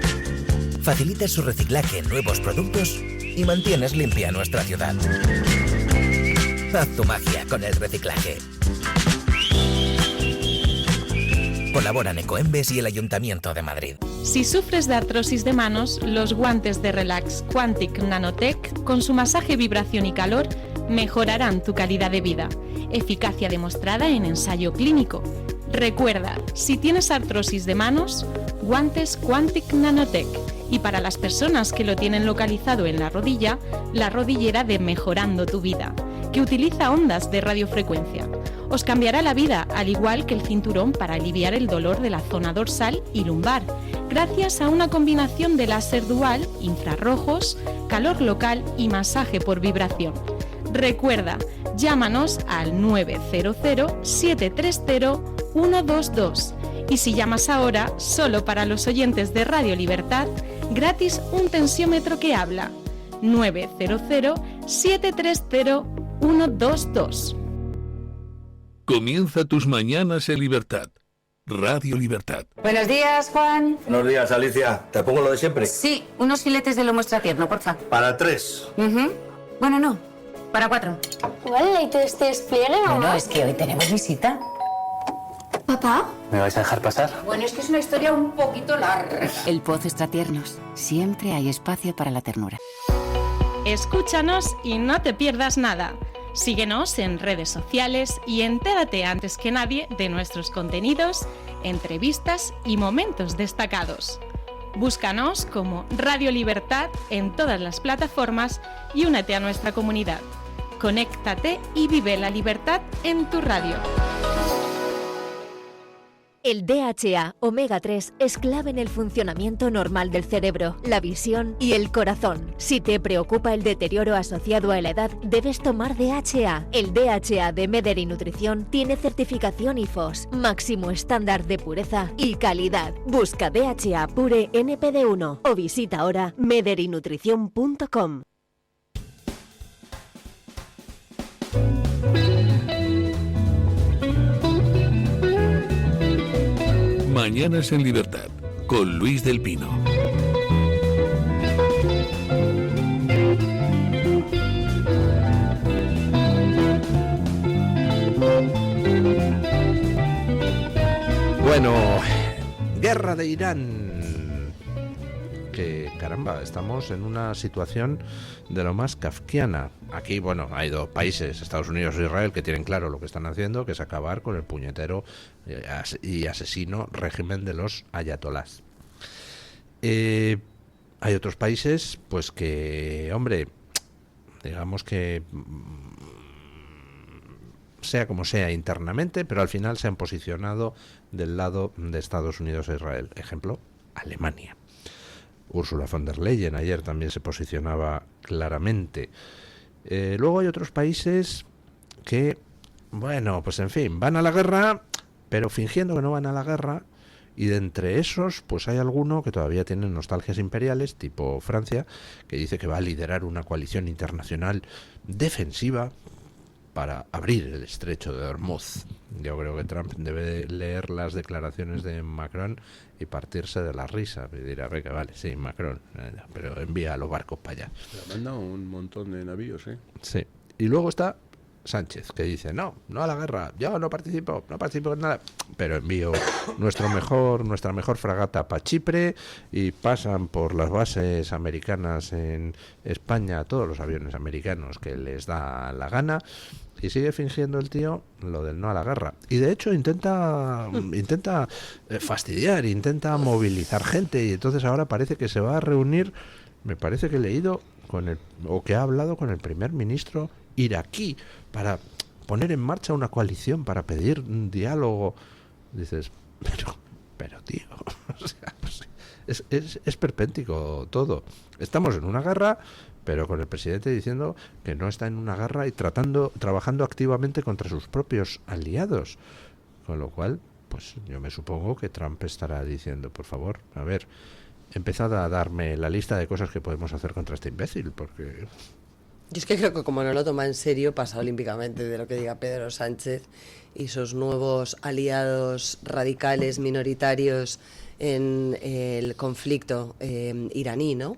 facilitas su reciclaje en nuevos productos y mantienes limpia nuestra ciudad. Haz tu magia con el reciclaje. Colaboran Ecoembes y el Ayuntamiento de Madrid. Si sufres de artrosis de manos, los guantes de Relax Quantic Nanotech, con su masaje, vibración y calor, mejorarán tu calidad de vida. Eficacia demostrada en ensayo clínico. Recuerda, si tienes artrosis de manos, guantes Quantic Nanotech. Y para las personas que lo tienen localizado en la rodilla, la rodillera de Mejorando tu Vida, que utiliza ondas de radiofrecuencia. Os cambiará la vida, al igual que el cinturón para aliviar el dolor de la zona dorsal y lumbar, gracias a una combinación de láser dual, infrarrojos, calor local y masaje por vibración. Recuerda, llámanos al 900-730-122. Y si llamas ahora, solo para los oyentes de Radio Libertad, gratis un tensiómetro que habla. 900-730-122. Comienza tus mañanas en libertad. Radio Libertad. Buenos días, Juan. Buenos días, Alicia. ¿Te pongo lo de siempre? Sí, unos filetes de lomo extra tierno, porfa. Para 3. Bueno, no, para 4. Vale, ¿y tú este despliegue, mamá? No, es que hoy tenemos visita. ¿Papá? ¿Me vais a dejar pasar? Bueno, es que es una historia un poquito larga. El Pozo Extratiernos. Siempre hay espacio para la ternura. Escúchanos y no te pierdas nada. Síguenos en redes sociales y entérate antes que nadie de nuestros contenidos, entrevistas y momentos destacados. Búscanos como Radio Libertad en todas las plataformas y únete a nuestra comunidad. Conéctate y vive la libertad en tu radio. El DHA Omega 3 es clave en el funcionamiento normal del cerebro, la visión y el corazón. Si te preocupa el deterioro asociado a la edad, debes tomar DHA. El DHA de Mederi Nutrición tiene certificación IFOS, máximo estándar de pureza y calidad. Busca DHA Pure NPD1 o visita ahora mederinutrición.com. Mañanas en libertad con Luis del Pino. Bueno, guerra de Irán. Que caramba, estamos en una situación de lo más kafkiana. Aquí, bueno, hay dos países, Estados Unidos e Israel, que tienen claro lo que están haciendo, que es acabar con el puñetero y asesino régimen de los ayatolás. Hay otros países, pues que, hombre, digamos que sea como sea internamente, pero al final se han posicionado del lado de Estados Unidos e Israel. Ejemplo, Alemania. Ursula von der Leyen ayer también se posicionaba claramente. Luego hay otros países que, bueno, pues en fin, van a la guerra, pero fingiendo que no van a la guerra, y de entre esos, pues hay alguno que todavía tienen nostalgias imperiales, tipo Francia, que dice que va a liderar una coalición internacional defensiva para abrir el estrecho de Hormuz. Yo creo que Trump debe leer las declaraciones de Macron y partirse de la risa. Y dirá, venga, vale, sí, Macron, pero envía a los barcos para allá. Le han mandado un montón de navíos, ¿eh? Sí. Y luego está Sánchez, que dice, no a la guerra, yo no participo en nada, pero envío nuestra mejor fragata para Chipre, y pasan por las bases americanas en España todos los aviones americanos que les da la gana, y sigue fingiendo el tío lo del no a la guerra. Y de hecho intenta fastidiar, intenta movilizar gente, y entonces ahora parece que se va a reunir, me parece que he leído, que ha hablado con el primer ministro iraquí para poner en marcha una coalición, para pedir un diálogo. Dices, pero tío, o sea, pues, es esperpéntico todo. Estamos en una guerra, pero con el presidente diciendo que no está en una guerra y trabajando activamente contra sus propios aliados. Con lo cual, pues yo me supongo que Trump estará diciendo, por favor, a ver, empezad a darme la lista de cosas que podemos hacer contra este imbécil, porque... Yo es que creo que como no lo toma en serio, pasa olímpicamente de lo que diga Pedro Sánchez y sus nuevos aliados radicales minoritarios en el conflicto iraní, ¿no?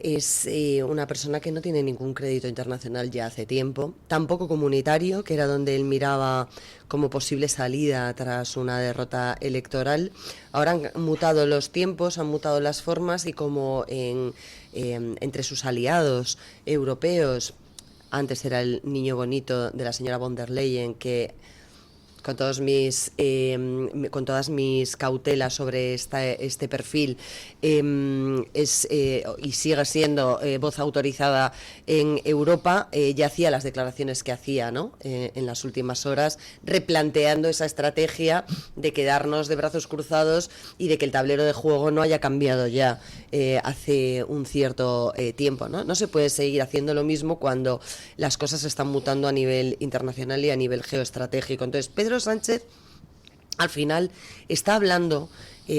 Es una persona que no tiene ningún crédito internacional ya hace tiempo, tampoco comunitario, que era donde él miraba como posible salida tras una derrota electoral. Ahora han mutado los tiempos, han mutado las formas, y como entre sus aliados europeos, antes era el niño bonito de la señora von der Leyen, que con todas mis cautelas sobre este perfil, y sigue siendo voz autorizada en Europa, ya hacía las declaraciones que hacía, ¿no? En las últimas horas, replanteando esa estrategia de quedarnos de brazos cruzados y de que el tablero de juego no haya cambiado ya hace un cierto tiempo, ¿no? No se puede seguir haciendo lo mismo cuando las cosas están mutando a nivel internacional y a nivel geoestratégico. Entonces, Pedro Sánchez al final está hablando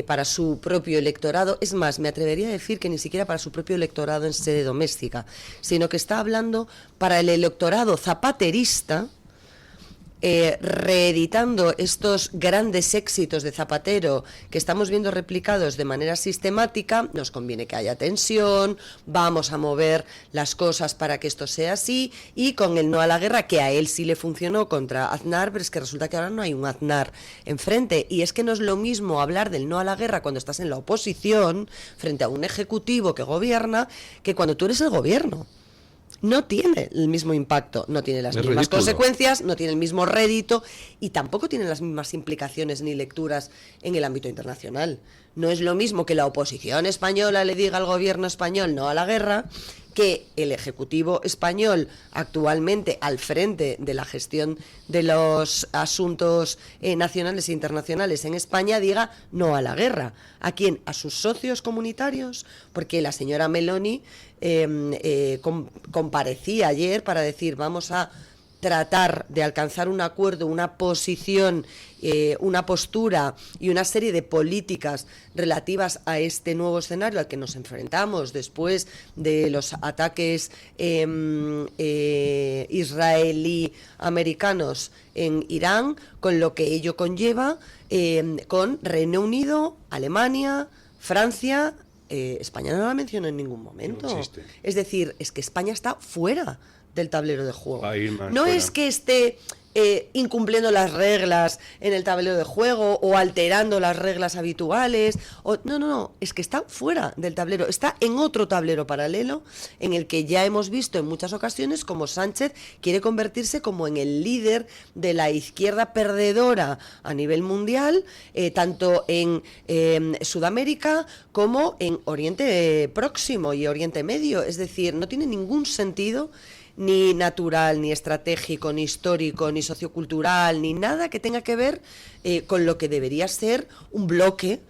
para su propio electorado, es más, me atrevería a decir que ni siquiera para su propio electorado en sede doméstica, sino que está hablando para el electorado zapaterista, reeditando estos grandes éxitos de Zapatero que estamos viendo replicados de manera sistemática. Nos conviene que haya tensión, vamos a mover las cosas para que esto sea así, y con el no a la guerra, que a él sí le funcionó contra Aznar, pero es que resulta que ahora no hay un Aznar enfrente, y es que no es lo mismo hablar del no a la guerra cuando estás en la oposición frente a un ejecutivo que gobierna, que cuando tú eres el gobierno. No tiene el mismo impacto, no tiene las mismas consecuencias, no tiene el mismo rédito, y tampoco tiene las mismas implicaciones ni lecturas en el ámbito internacional. No es lo mismo que la oposición española le diga al gobierno español no a la guerra, que el Ejecutivo español, actualmente al frente de la gestión de los asuntos nacionales e internacionales en España, diga no a la guerra. ¿A quién? A sus socios comunitarios, porque la señora Meloni comparecía ayer para decir vamos a tratar de alcanzar un acuerdo, una posición, una postura y una serie de políticas relativas a este nuevo escenario al que nos enfrentamos después de los ataques israelí-americanos en Irán, con lo que ello conlleva, con Reino Unido, Alemania, Francia. España no la mencionó en ningún momento. No existe. Es decir, es que España está fuera del tablero de juego. Va a ir más no fuera. Es que esté incumpliendo las reglas en el tablero de juego o alterando las reglas habituales. No, es que está fuera del tablero, está en otro tablero paralelo en el que ya hemos visto en muchas ocasiones como Sánchez quiere convertirse como en el líder de la izquierda perdedora a nivel mundial, tanto en Sudamérica como en Oriente Próximo y Oriente Medio. Es decir, no tiene ningún sentido ni natural, ni estratégico, ni histórico, ni sociocultural, ni nada que tenga que ver con lo que debería ser un bloque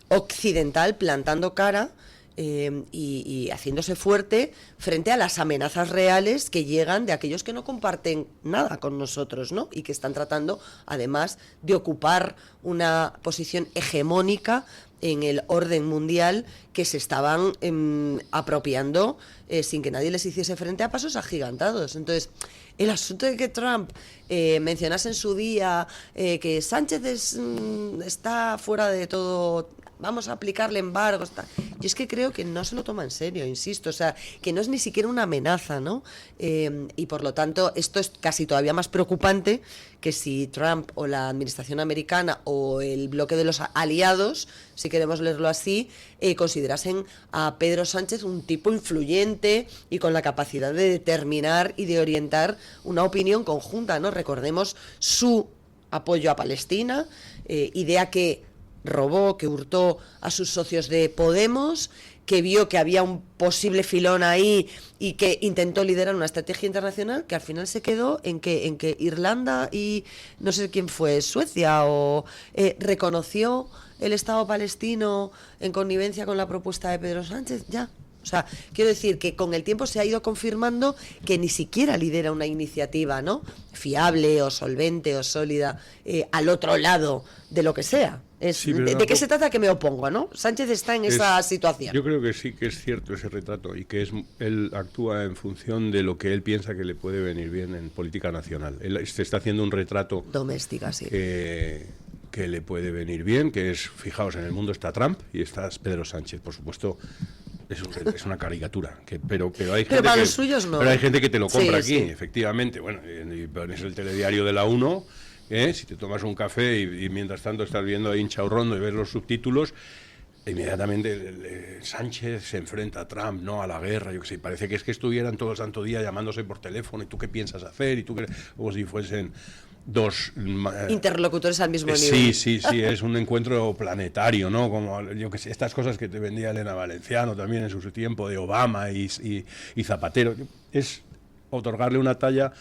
occidental plantando cara y haciéndose fuerte frente a las amenazas reales que llegan de aquellos que no comparten nada con nosotros, ¿no? Y que están tratando, además, de ocupar una posición hegemónica en el orden mundial que se estaban apropiando sin que nadie les hiciese frente a pasos agigantados. Entonces, el asunto de que Trump mencionase en su día que Sánchez está fuera de todo, vamos a aplicarle embargos, yo es que creo que no se lo toma en serio, insisto, o sea, que no es ni siquiera una amenaza, ¿no? Y por lo tanto, esto es casi todavía más preocupante que si Trump o la administración americana o el bloque de los aliados, si queremos leerlo así, considerasen a Pedro Sánchez un tipo influyente y con la capacidad de determinar y de orientar una opinión conjunta, ¿no? Recordemos su apoyo a Palestina, idea que robó, que hurtó a sus socios de Podemos, que vio que había un posible filón ahí y que intentó liderar una estrategia internacional que al final se quedó en que Irlanda y no sé quién fue, Suecia, o reconoció el Estado palestino en connivencia con la propuesta de Pedro Sánchez, ya. O sea, quiero decir que con el tiempo se ha ido confirmando que ni siquiera lidera una iniciativa, ¿no?, fiable o solvente o sólida al otro lado de lo que sea. ¿De qué se trata? Que me opongo, ¿no? Sánchez está en esa situación. Yo creo que sí que es cierto ese retrato y que él actúa en función de lo que él piensa que le puede venir bien en política nacional. Él se está haciendo un retrato doméstica, sí, que le puede venir bien, que es, fijaos, en el mundo está Trump y está Pedro Sánchez, por supuesto. Es una caricatura, pero hay gente para los suyos no. Pero hay gente que te lo compra sí, aquí, sí. Efectivamente. Bueno, y pones el telediario de la 1, si te tomas un café y mientras tanto estás viendo ahí Inchaurrondo y ves los subtítulos, inmediatamente Sánchez se enfrenta a Trump, no a la guerra, yo qué sé, parece que es que estuvieran todo el santo día llamándose por teléfono, y tú qué piensas hacer, y tú qué, como si fuesen dos interlocutores al mismo nivel. Sí, es un encuentro planetario, ¿no? Como, yo que sé, estas cosas que te vendía Elena Valenciano también en su tiempo, de Obama y Zapatero. Es otorgarle una talla.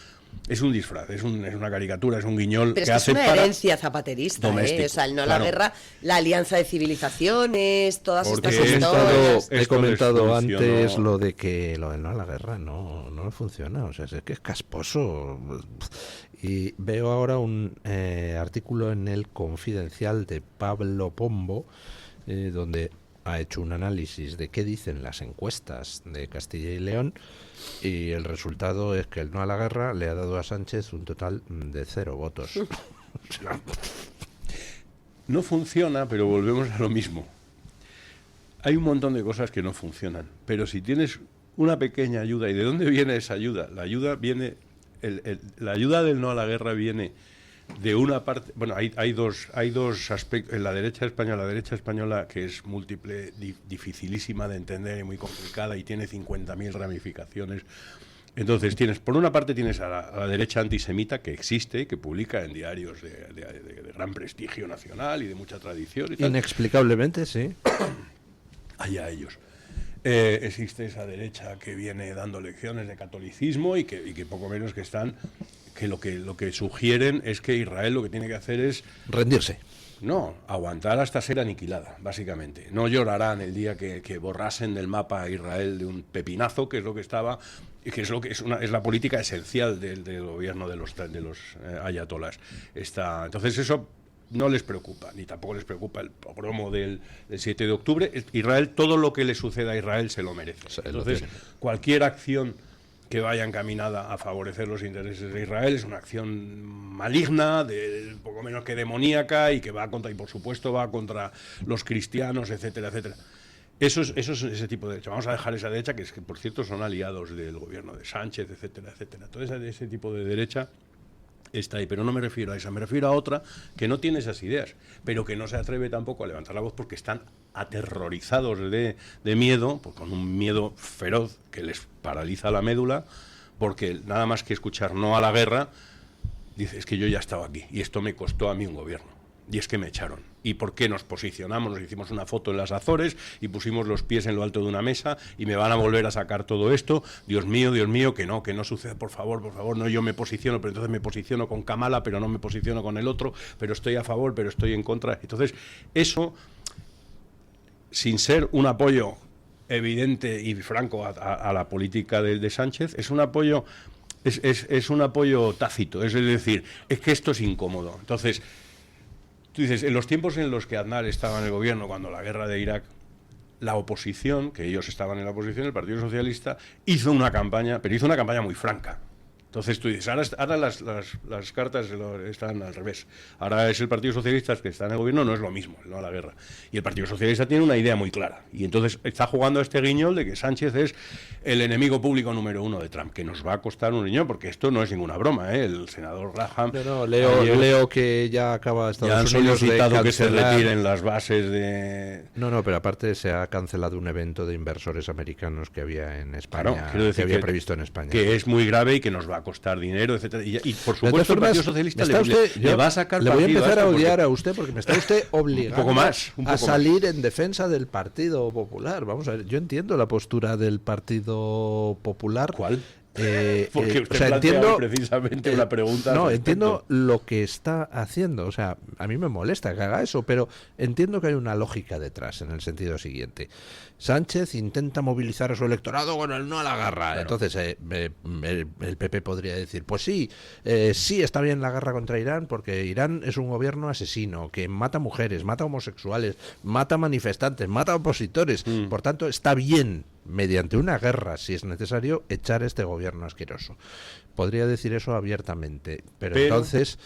Es un disfraz, es una caricatura, es un guiñol. Pero que es hace una herencia zapaterista, doméstico, o sea, el no a claro. la guerra, la alianza de civilizaciones, todas porque estas historias. He comentado antes lo del no a la guerra no funciona, o sea, es que es casposo. Y veo ahora un artículo en El Confidencial de Pablo Pombo, donde ha hecho un análisis de qué dicen las encuestas de Castilla y León, y el resultado es que el no a la guerra le ha dado a Sánchez un total de 0 votos. No funciona, pero volvemos a lo mismo. Hay un montón de cosas que no funcionan, pero si tienes una pequeña ayuda, ¿y de dónde viene esa ayuda? La ayuda viene, la ayuda del no a la guerra viene de una parte. Bueno, hay dos aspectos en la derecha española, que es múltiple, dificilísima de entender y muy complicada, y tiene 50.000 ramificaciones. Entonces por una parte tienes a la derecha antisemita, que existe, que publica en diarios de gran prestigio nacional y de mucha tradición y tal. Inexplicablemente, sí. Allá ellos. Existe esa derecha que viene dando lecciones de catolicismo y que poco menos que están, que lo que sugieren es que Israel lo que tiene que hacer es rendirse. No, aguantar hasta ser aniquilada, básicamente. No llorarán el día que borrasen del mapa a Israel de un pepinazo, que es lo que estaba, y que es la política esencial del gobierno de los ayatolás. Entonces eso no les preocupa, ni tampoco les preocupa el pogromo del 7 de octubre. Israel, todo lo que le suceda a Israel se lo merece. Entonces, cualquier acción que vaya encaminada a favorecer los intereses de Israel es una acción maligna, poco menos que demoníaca, y que va contra, y por supuesto va contra los cristianos, etcétera, etcétera. Eso es ese tipo de derecha. Vamos a dejar esa derecha, que por cierto son aliados del gobierno de Sánchez, etcétera, etcétera. Todo ese tipo de derecha está ahí, pero no me refiero a esa, me refiero a otra que no tiene esas ideas, pero que no se atreve tampoco a levantar la voz porque están aterrorizados de miedo, pues con un miedo feroz que les paraliza la médula, porque nada más que escuchar no a la guerra, dice, es que yo ya estaba aquí y esto me costó a mí un gobierno. Y es que me echaron. ¿Y por qué nos posicionamos? Nos hicimos una foto en las Azores y pusimos los pies en lo alto de una mesa y me van a volver a sacar todo esto. Dios mío, que no suceda, por favor, no, yo me posiciono, pero entonces me posiciono con Kamala, pero no me posiciono con el otro, pero estoy a favor, pero estoy en contra. Entonces, eso, sin ser un apoyo evidente y franco a la política de Sánchez, es un apoyo, es un apoyo tácito, es decir, es que esto es incómodo. Entonces, tú dices, en los tiempos en los que Aznar estaba en el gobierno, cuando la guerra de Irak, la oposición, que ellos estaban en la oposición, el Partido Socialista, hizo una campaña, pero hizo una campaña muy franca. Entonces tú dices, ahora las cartas están al revés. Ahora es el Partido Socialista que está en el gobierno, no es lo mismo, no a la guerra. Y el Partido Socialista tiene una idea muy clara. Y entonces está jugando a este guiñol de que Sánchez es el enemigo público número 1 de Trump, que nos va a costar un riñón, porque esto no es ninguna broma, ¿eh? El senador Graham... No, leo que ya acaba Estados Unidos de solicitado que se cancelar... retiren las bases de... No, pero aparte se ha cancelado un evento de inversores americanos que había en España, Claro, quiero decir que había previsto en España. Que es muy grave y que nos va a costar dinero, etcétera. Y por supuesto el Partido Socialista le va a sacar le voy a empezar a odiar porque... a usted porque me está usted obligando un poco a salir en defensa del Partido Popular. Vamos a ver, yo entiendo la postura del Partido Popular. ¿Cuál? Porque usted entiendo precisamente una pregunta. No, entiendo lo que está haciendo. O sea, a mí me molesta que haga eso, pero entiendo que hay una lógica detrás, en el sentido siguiente. Sánchez intenta movilizar a su electorado con el no a la guerra. Claro. Entonces, el PP podría decir, pues sí, sí está bien la guerra contra Irán, porque Irán es un gobierno asesino, que mata mujeres, mata homosexuales, mata manifestantes, mata opositores. Por tanto, está bien, mediante una guerra, si es necesario, echar este gobierno asqueroso. Podría decir eso abiertamente, pero entonces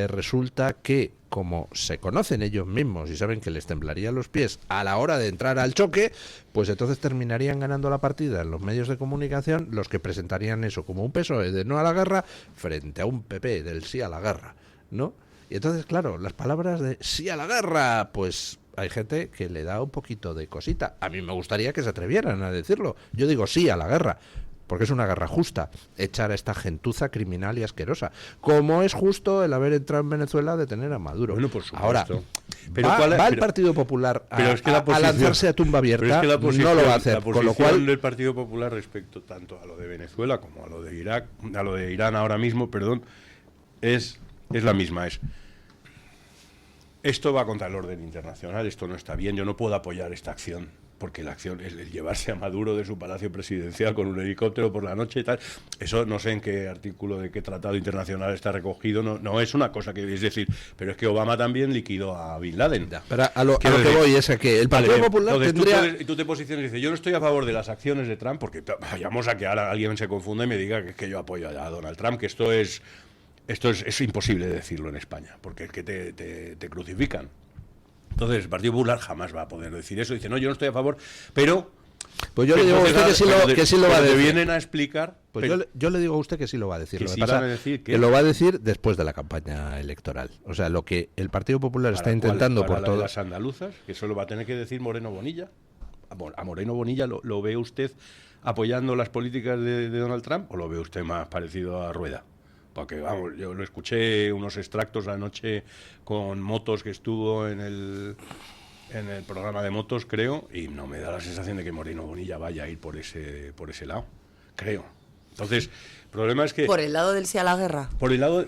resulta que, como se conocen ellos mismos y saben que les temblarían los pies a la hora de entrar al choque, pues entonces terminarían ganando la partida en los medios de comunicación los que presentarían eso como un PSOE de no a la guerra frente a un PP del sí a la guerra, ¿no? Y entonces, claro, las palabras de sí a la guerra, pues... hay gente que le da un poquito de cosita. A mí me gustaría que se atrevieran a decirlo. Yo digo sí a la guerra, porque es una guerra justa, echar a esta gentuza criminal y asquerosa. Como es justo el haber entrado en Venezuela a detener a Maduro. Bueno, por supuesto. Ahora, pero va el Partido Popular a lanzarse a tumba abierta, no lo va a hacer. La posición con lo cual del Partido Popular respecto tanto a lo de Venezuela como a lo de Irak, a lo de Irán ahora mismo, es la misma. Esto va contra el orden internacional, esto no está bien, yo no puedo apoyar esta acción, porque la acción es el llevarse a Maduro de su palacio presidencial con un helicóptero por la noche y tal. Eso no sé en qué artículo de qué tratado internacional está recogido, no es una cosa que es decir, pero es que Obama también liquidó a Bin Laden. Pero a lo que voy es a que el Partido Popular tendría... Tú te posicionas y dices, yo no estoy a favor de las acciones de Trump, porque vayamos a que ahora alguien se confunda y me diga que yo apoyo a Donald Trump, que esto es imposible decirlo en España, porque es que te crucifican. Entonces el Partido Popular jamás va a poder decir eso. Dice, no, yo no estoy a favor, pero... Pues yo le digo a usted que sí lo va a decir. Vienen a explicar... Pues yo le digo a usted que sí lo va a decir. Que lo que sí pasa van a decir que lo va a decir después de la campaña electoral. O sea, lo que el Partido Popular está intentando por todo... las andaluzas, que eso lo va a tener que decir Moreno Bonilla. A Moreno Bonilla lo ve usted apoyando las políticas de Donald Trump, o lo ve usted más parecido a Rueda. Porque, vamos, yo lo escuché unos extractos anoche con Motos, que estuvo en el programa de Motos, creo, y no me da la sensación de que Moreno Bonilla vaya a ir por ese lado, creo. Entonces, el problema es que... ¿Por el lado del sí a la guerra? Por el lado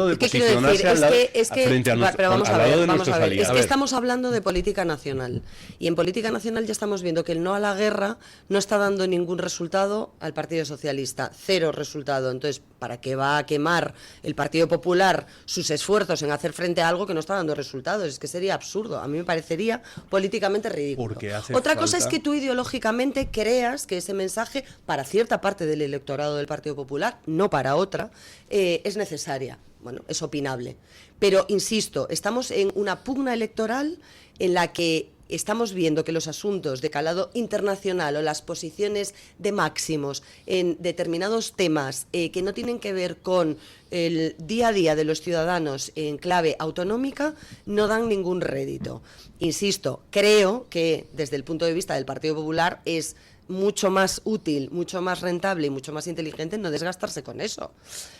de posicionarse frente a nuestros aliados. Es que estamos hablando de política nacional. Y en política nacional ya estamos viendo que el no a la guerra no está dando ningún resultado al Partido Socialista. Cero resultado. Entonces, ¿para qué va a quemar el Partido Popular sus esfuerzos en hacer frente a algo que no está dando resultados? Es que sería absurdo. A mí me parecería políticamente ridículo. Otra cosa es que tú ideológicamente creas que ese mensaje, para cierta parte del electorado del Partido Popular, no para otra, es necesaria. Bueno, es opinable. Pero, insisto, estamos en una pugna electoral en la que estamos viendo que los asuntos de calado internacional o las posiciones de máximos en determinados temas que no tienen que ver con el día a día de los ciudadanos en clave autonómica no dan ningún rédito. Insisto, creo que desde el punto de vista del Partido Popular es mucho más útil, mucho más rentable y mucho más inteligente no desgastarse con eso.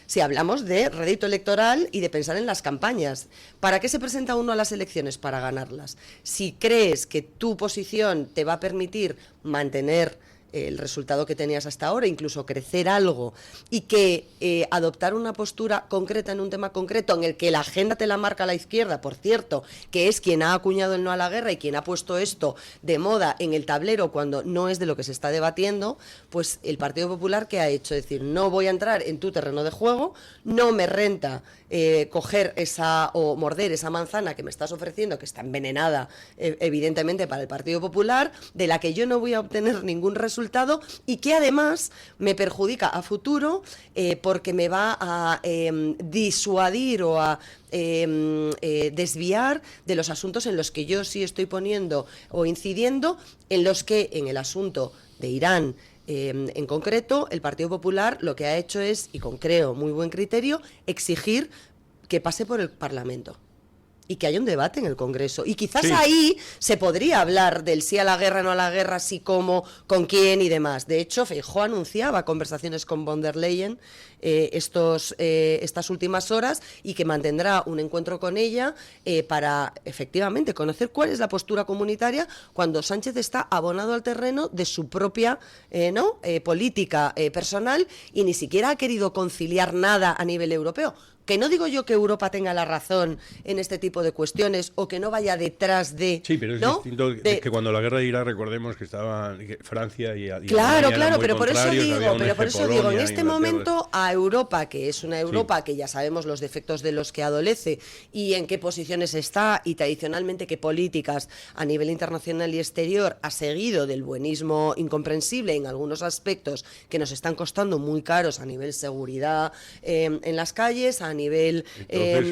Si hablamos de rédito electoral y de pensar en las campañas, ¿para qué se presenta uno a las elecciones? Para ganarlas. Si crees que tu posición te va a permitir mantener el resultado que tenías hasta ahora, incluso crecer algo, y que adoptar una postura concreta en un tema concreto en el que la agenda te la marca la izquierda, por cierto, que es quien ha acuñado el no a la guerra y quien ha puesto esto de moda en el tablero cuando no es de lo que se está debatiendo, pues el Partido Popular, ¿qué ha hecho? Es decir, no voy a entrar en tu terreno de juego, no me renta coger esa o morder esa manzana que me estás ofreciendo, que está envenenada evidentemente para el Partido Popular, de la que yo no voy a obtener ningún resultado y que además me perjudica a futuro porque me va a disuadir o a desviar de los asuntos en los que yo sí estoy poniendo o incidiendo, en los que en el asunto de Irán en concreto, el Partido Popular lo que ha hecho es, y con creo muy buen criterio, exigir que pase por el Parlamento y que haya un debate en el Congreso. Y quizás ahí se podría hablar del sí a la guerra, no a la guerra, sí cómo, con quién y demás. De hecho, Feijóo anunciaba conversaciones con von der Leyen estas últimas horas y que mantendrá un encuentro con ella para efectivamente conocer cuál es la postura comunitaria cuando Sánchez está abonado al terreno de su propia política personal y ni siquiera ha querido conciliar nada a nivel europeo. Que no digo yo que Europa tenga la razón en este tipo de cuestiones o que no vaya detrás de... Sí, pero es distinto que cuando la guerra de Irak recordemos que estaban Francia y Claro, pero por eso digo, en este momento a Europa, que es una Europa que ya sabemos los defectos de los que adolece y en qué posiciones está y tradicionalmente qué políticas a nivel internacional y exterior ha seguido del buenismo incomprensible en algunos aspectos que nos están costando muy caros a nivel seguridad en las calles, a nivel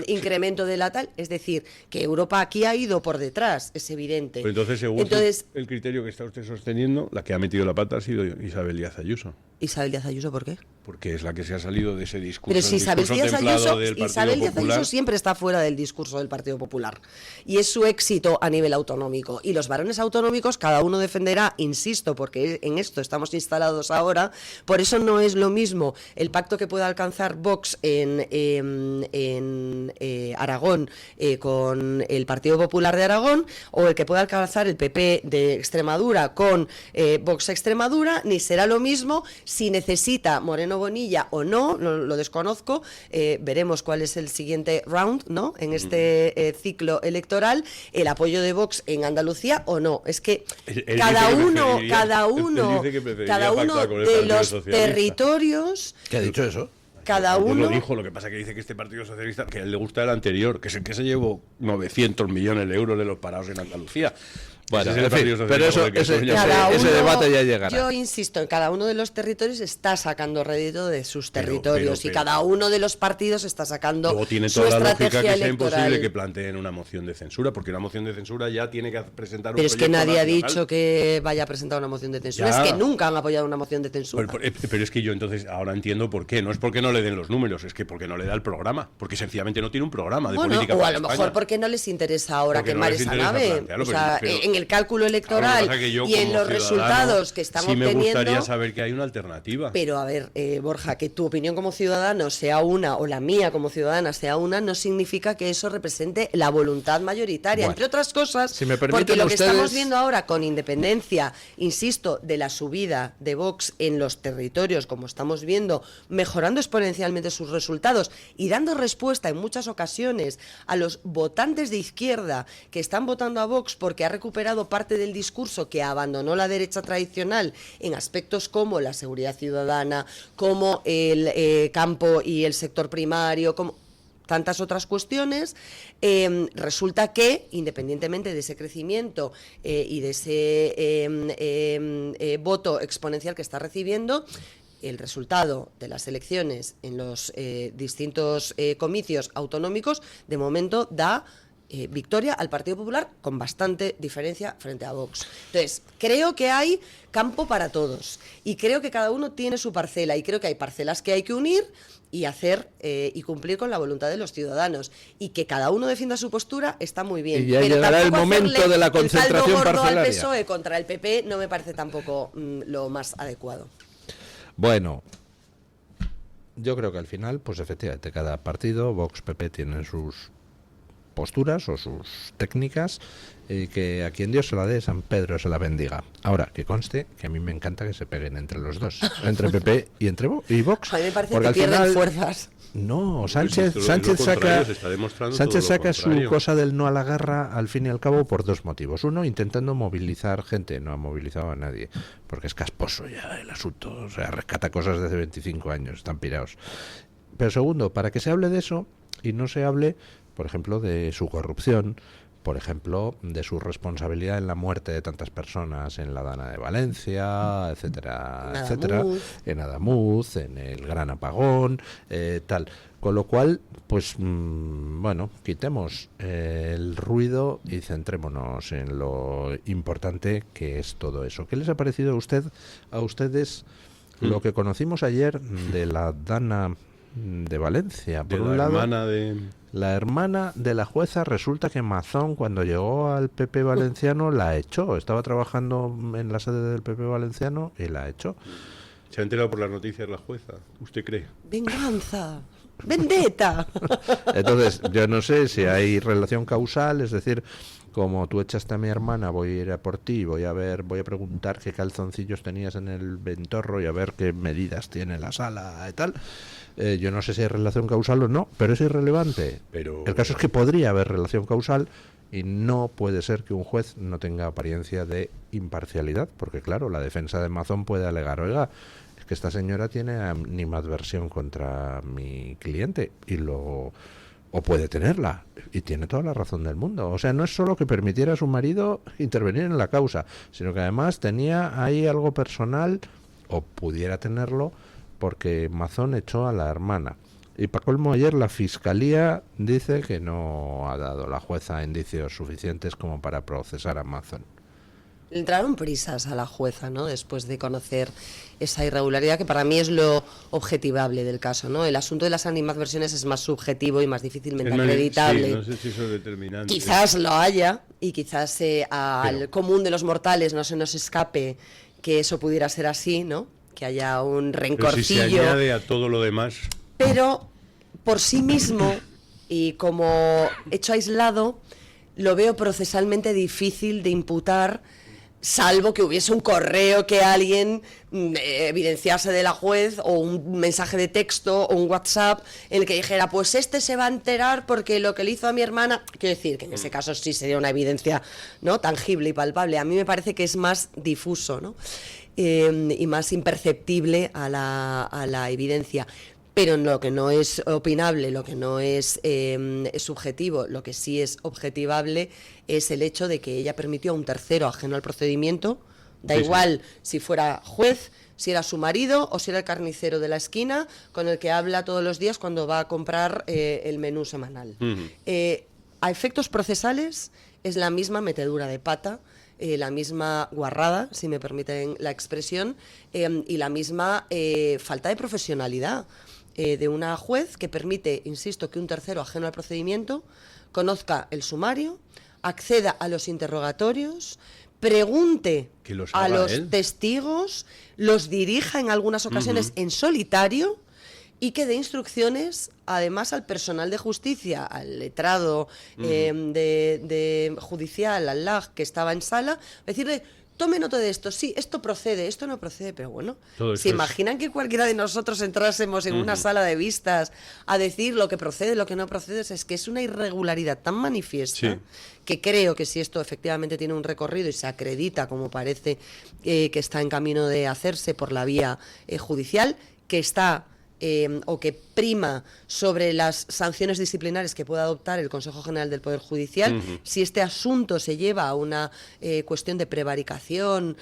incremento de la tal, es decir, que Europa aquí ha ido por detrás, es evidente. Pero entonces, según el criterio que está usted sosteniendo, la que ha metido la pata ha sido Isabel Díaz Ayuso. ¿Isabel Díaz Ayuso por qué? Porque es la que se ha salido de ese discurso. Pero si Isabel Díaz Ayuso siempre está fuera del discurso del Partido Popular y es su éxito a nivel autonómico. Y los varones autonómicos cada uno defenderá, insisto, porque en esto estamos instalados ahora, por eso no es lo mismo el pacto que pueda alcanzar Vox en Aragón con el Partido Popular de Aragón o el que pueda alcanzar el PP de Extremadura con Vox Extremadura, ni será lo mismo si necesita Moreno Bonilla o no, lo desconozco, veremos cuál es el siguiente round, ¿no? En este ciclo electoral, el apoyo de Vox en Andalucía o no. Es que cada uno de los territorios... ¿Qué ha dicho eso? Cada uno... Lo dijo, lo que pasa que dice que este Partido Socialista, que a él le gusta el anterior, que es el que se llevó 900 millones de euros de los parados en Andalucía. Bueno, en fin, pero ese debate ya llegará. Yo insisto, en cada uno de los territorios está sacando rédito de sus territorios y cada uno de los partidos está sacando luego tiene su toda la estrategia lógica que electoral. sea imposible que planteen una moción de censura, porque una moción de censura ya tiene que presentar un Pero es que proyecto nadie ha nacional. dicho que vaya a presentar una moción de censura, Ya. es que nunca han apoyado una moción de censura. Pero es que yo entonces ahora entiendo por qué. No es porque no le den los números, es que porque no le da el programa, porque sencillamente no tiene un programa de política o para a lo España. mejor porque no les interesa ahora Porque quemar no les esa interesa nave. plantearlo, O sea, pero en el cálculo electoral Ahora, lo que pasa es que yo, y en como los ciudadano, resultados que están sí obteniendo... me gustaría saber que hay una alternativa. Pero a ver, Borja, que tu opinión como ciudadano sea una o la mía como ciudadana sea una, no significa que eso represente la voluntad mayoritaria. Bueno, entre otras cosas, si me porque lo que ustedes... estamos viendo ahora con independencia, insisto, de la subida de Vox en los territorios, como estamos viendo, mejorando exponencialmente sus resultados y dando respuesta en muchas ocasiones a los votantes de izquierda que están votando a Vox porque ha recuperado parte del discurso que abandonó la derecha tradicional en aspectos como la seguridad ciudadana, como el campo y el sector primario, como tantas otras cuestiones, resulta que, independientemente de ese crecimiento y de ese voto exponencial que está recibiendo, el resultado de las elecciones en los distintos comicios autonómicos, de momento da victoria al Partido Popular con bastante diferencia frente a Vox. Entonces, creo que hay campo para todos y creo que cada uno tiene su parcela y creo que hay parcelas que hay que unir y hacer y cumplir con la voluntad de los ciudadanos, y que cada uno defienda su postura está muy bien. Y ya pero llegará el momento de la concentración el saldo gordo parcelaria. al PSOE contra el PP no me parece tampoco lo más adecuado. Bueno, yo creo que al final, pues efectivamente, cada partido, Vox, PP, tienen sus posturas o sus técnicas, y que a quien Dios se la dé, San Pedro se la bendiga. Ahora, que conste que a mí me encanta que se peguen entre los dos, entre PP y entre Vox. A mí me parece porque que al pierden final, fuerzas. No, Sánchez Lo saca, se está demostrando Sánchez todo lo saca su contrario. cosa del no a la guerra al fin y al cabo por dos motivos. Uno, intentando movilizar gente. No ha movilizado a nadie, porque es casposo ya el asunto. O sea, rescata cosas de hace 25 años, están pirados. Pero segundo, para que se hable de eso y no se hable, por ejemplo, de su corrupción, por ejemplo, de su responsabilidad en la muerte de tantas personas en la Dana de Valencia, etcétera, etcétera, en Adamuz, en el Gran Apagón, tal. Con lo cual, pues, bueno, quitemos el ruido y centrémonos en lo importante que es todo eso. ¿Qué les ha parecido a ustedes lo que conocimos ayer de la Dana de Valencia? Por un lado, la hermana de la jueza, resulta que Mazón, cuando llegó al PP valenciano, la echó. Estaba trabajando en la sede del PP valenciano y la echó. ¿Se ha enterado por las noticias la jueza? ¿Usted cree? ¡Venganza! ¡Vendetta! Entonces, yo no sé si hay relación causal, es decir, como tú echaste a mi hermana, voy a ir a por ti, voy a preguntar qué calzoncillos tenías en el ventorro y a ver qué medidas tiene la sala y tal. Yo no sé si hay relación causal o no, pero es irrelevante. Pero el caso es que podría haber relación causal y no puede ser que un juez no tenga apariencia de imparcialidad, porque claro, la defensa de Mazón puede alegar, oiga, es que esta señora tiene animadversión contra mi cliente, y luego, o puede tenerla, y tiene toda la razón del mundo. O sea, no es solo que permitiera a su marido intervenir en la causa, sino que además tenía ahí algo personal, o pudiera tenerlo, porque Mazón echó a la hermana. Y para colmo, ayer la Fiscalía dice que no ha dado la jueza indicios suficientes como para procesar a Mazón. Entraron prisas a la jueza, ¿no? Después de conocer esa irregularidad, que para mí es lo objetivable del caso, ¿no? El asunto de las animadversiones es más subjetivo y más difícilmente acreditable. Sí, no sé si eso es determinante. Quizás lo haya, y quizás al común de los mortales no se nos escape que eso pudiera ser así, ¿no? Que haya un rencorcillo. Pero si se añade a todo lo demás. Pero por sí mismo y como hecho aislado, lo veo procesalmente difícil de imputar, salvo que hubiese un correo que alguien evidenciase de la juez, o un mensaje de texto, o un WhatsApp en el que dijera, pues este se va a enterar porque lo que le hizo a mi hermana. Quiero decir que en ese caso sí sería una evidencia, ¿no?, tangible y palpable. A mí me parece que es más difuso, ¿no? Y más imperceptible a la evidencia. Pero en lo que no es opinable, lo que no es subjetivo, lo que sí es objetivable es el hecho de que ella permitió a un tercero ajeno al procedimiento, da igual si fuera juez, si era su marido o si era el carnicero de la esquina con el que habla todos los días cuando va a comprar el menú semanal. A efectos procesales es la misma metedura de pata, la misma guarrada, si me permiten la expresión, y la misma falta de profesionalidad de una juez que permite, insisto, que un tercero ajeno al procedimiento conozca el sumario, acceda a los interrogatorios, pregunte a los testigos, los dirija en algunas ocasiones en solitario, y que dé instrucciones además al personal de justicia, al letrado de judicial, al LAG que estaba en sala, decirle, tome nota de esto, sí, esto procede, esto no procede, pero bueno, ¿se imaginan que cualquiera de nosotros entrásemos en una sala de vistas a decir lo que procede, lo que no procede? Es que es una irregularidad tan manifiesta que creo que si esto efectivamente tiene un recorrido y se acredita, como parece que está en camino de hacerse por la vía judicial, que está o que prima sobre las sanciones disciplinares que pueda adoptar el Consejo General del Poder Judicial, si este asunto se lleva a una cuestión de prevaricación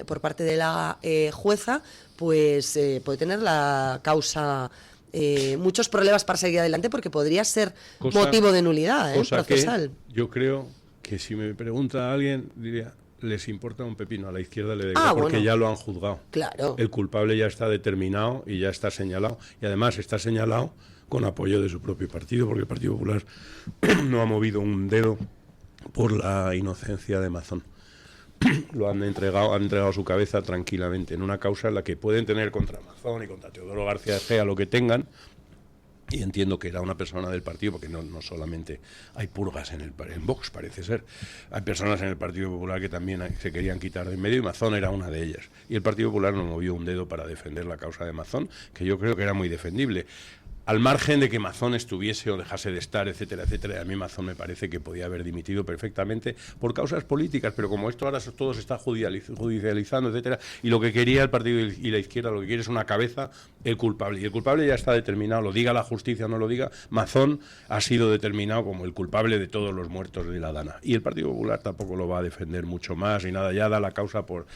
por parte de la jueza, pues puede tener la causa muchos problemas para seguir adelante, porque podría ser motivo de nulidad procesal. Que yo creo que si me pregunta a alguien, diría, les importa un pepino, a la izquierda le da igual, porque ya lo han juzgado. Claro. El culpable ya está determinado y ya está señalado, y además está señalado con apoyo de su propio partido, porque el Partido Popular no ha movido un dedo por la inocencia de Mazón. Lo han entregado su cabeza tranquilamente en una causa en la que pueden tener contra Mazón y contra Teodoro García Egea lo que tengan, y entiendo que era una persona del partido, porque no solamente hay purgas en Vox, parece ser, hay personas en el Partido Popular que también se querían quitar de en medio, y Mazón era una de ellas, y el Partido Popular no movió un dedo para defender la causa de Mazón, que yo creo que era muy defendible. Al margen de que Mazón estuviese o dejase de estar, etcétera, etcétera, a mí Mazón me parece que podía haber dimitido perfectamente por causas políticas, pero como esto ahora todo se está judicializando, etcétera, y lo que quería el partido y la izquierda, lo que quiere es una cabeza, el culpable. Y el culpable ya está determinado, lo diga la justicia o no lo diga, Mazón ha sido determinado como el culpable de todos los muertos de la Dana. Y el Partido Popular tampoco lo va a defender mucho más, y nada, ya da la causa por...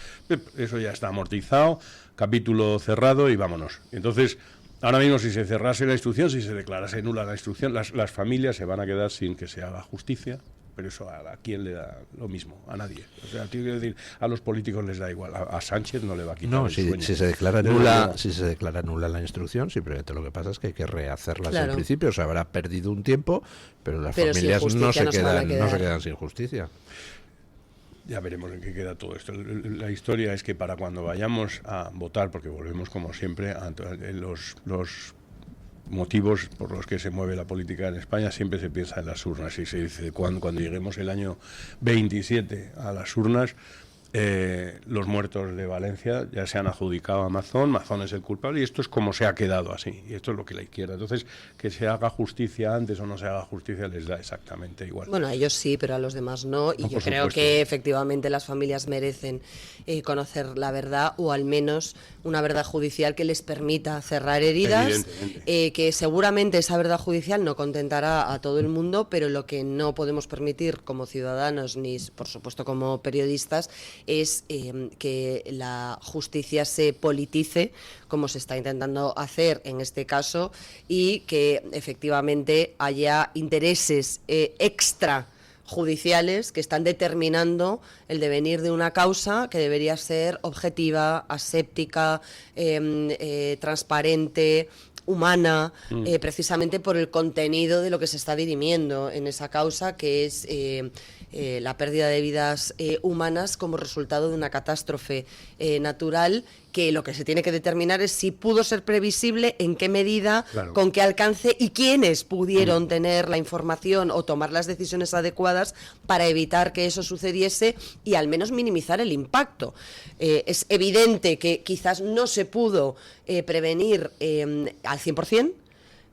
Eso ya está amortizado, capítulo cerrado y vámonos. Entonces... Ahora mismo, si se cerrase la instrucción, si se declarase nula la instrucción, las familias se van a quedar sin que se haga justicia, pero eso a quién le da lo mismo, a nadie. O sea, quiero decir, a los políticos les da igual, a Sánchez no le va a quitar el sueño. Si se declara nula la instrucción, simplemente lo que pasa es que hay que rehacerla desde el principio. Se habrá perdido un tiempo, pero las familias no se quedan sin justicia. Ya veremos en qué queda todo esto. La historia es que para cuando vayamos a votar, porque volvemos como siempre a los motivos por los que se mueve la política en España, siempre se piensa en las urnas, y se dice cuando lleguemos el año 27 a las urnas, los muertos de Valencia ya se han adjudicado a Mazón es el culpable, y esto es como se ha quedado así, y esto es lo que la izquierda. Entonces, que se haga justicia antes o no se haga justicia les da exactamente igual. Bueno, a ellos sí, pero a los demás no, y yo creo que efectivamente las familias merecen conocer la verdad, o al menos una verdad judicial que les permita cerrar heridas, que seguramente esa verdad judicial no contentará a todo el mundo, pero lo que no podemos permitir como ciudadanos, ni por supuesto como periodistas, es que la justicia se politice, como se está intentando hacer en este caso, y que efectivamente haya intereses extrajudiciales que están determinando el devenir de una causa que debería ser objetiva, aséptica, transparente, humana, precisamente por el contenido de lo que se está dirimiendo en esa causa, que es la pérdida de vidas humanas como resultado de una catástrofe natural, que lo que se tiene que determinar es si pudo ser previsible, en qué medida, con qué alcance y quiénes pudieron tener la información o tomar las decisiones adecuadas para evitar que eso sucediese y al menos minimizar el impacto. Es evidente que quizás no se pudo prevenir al 100%,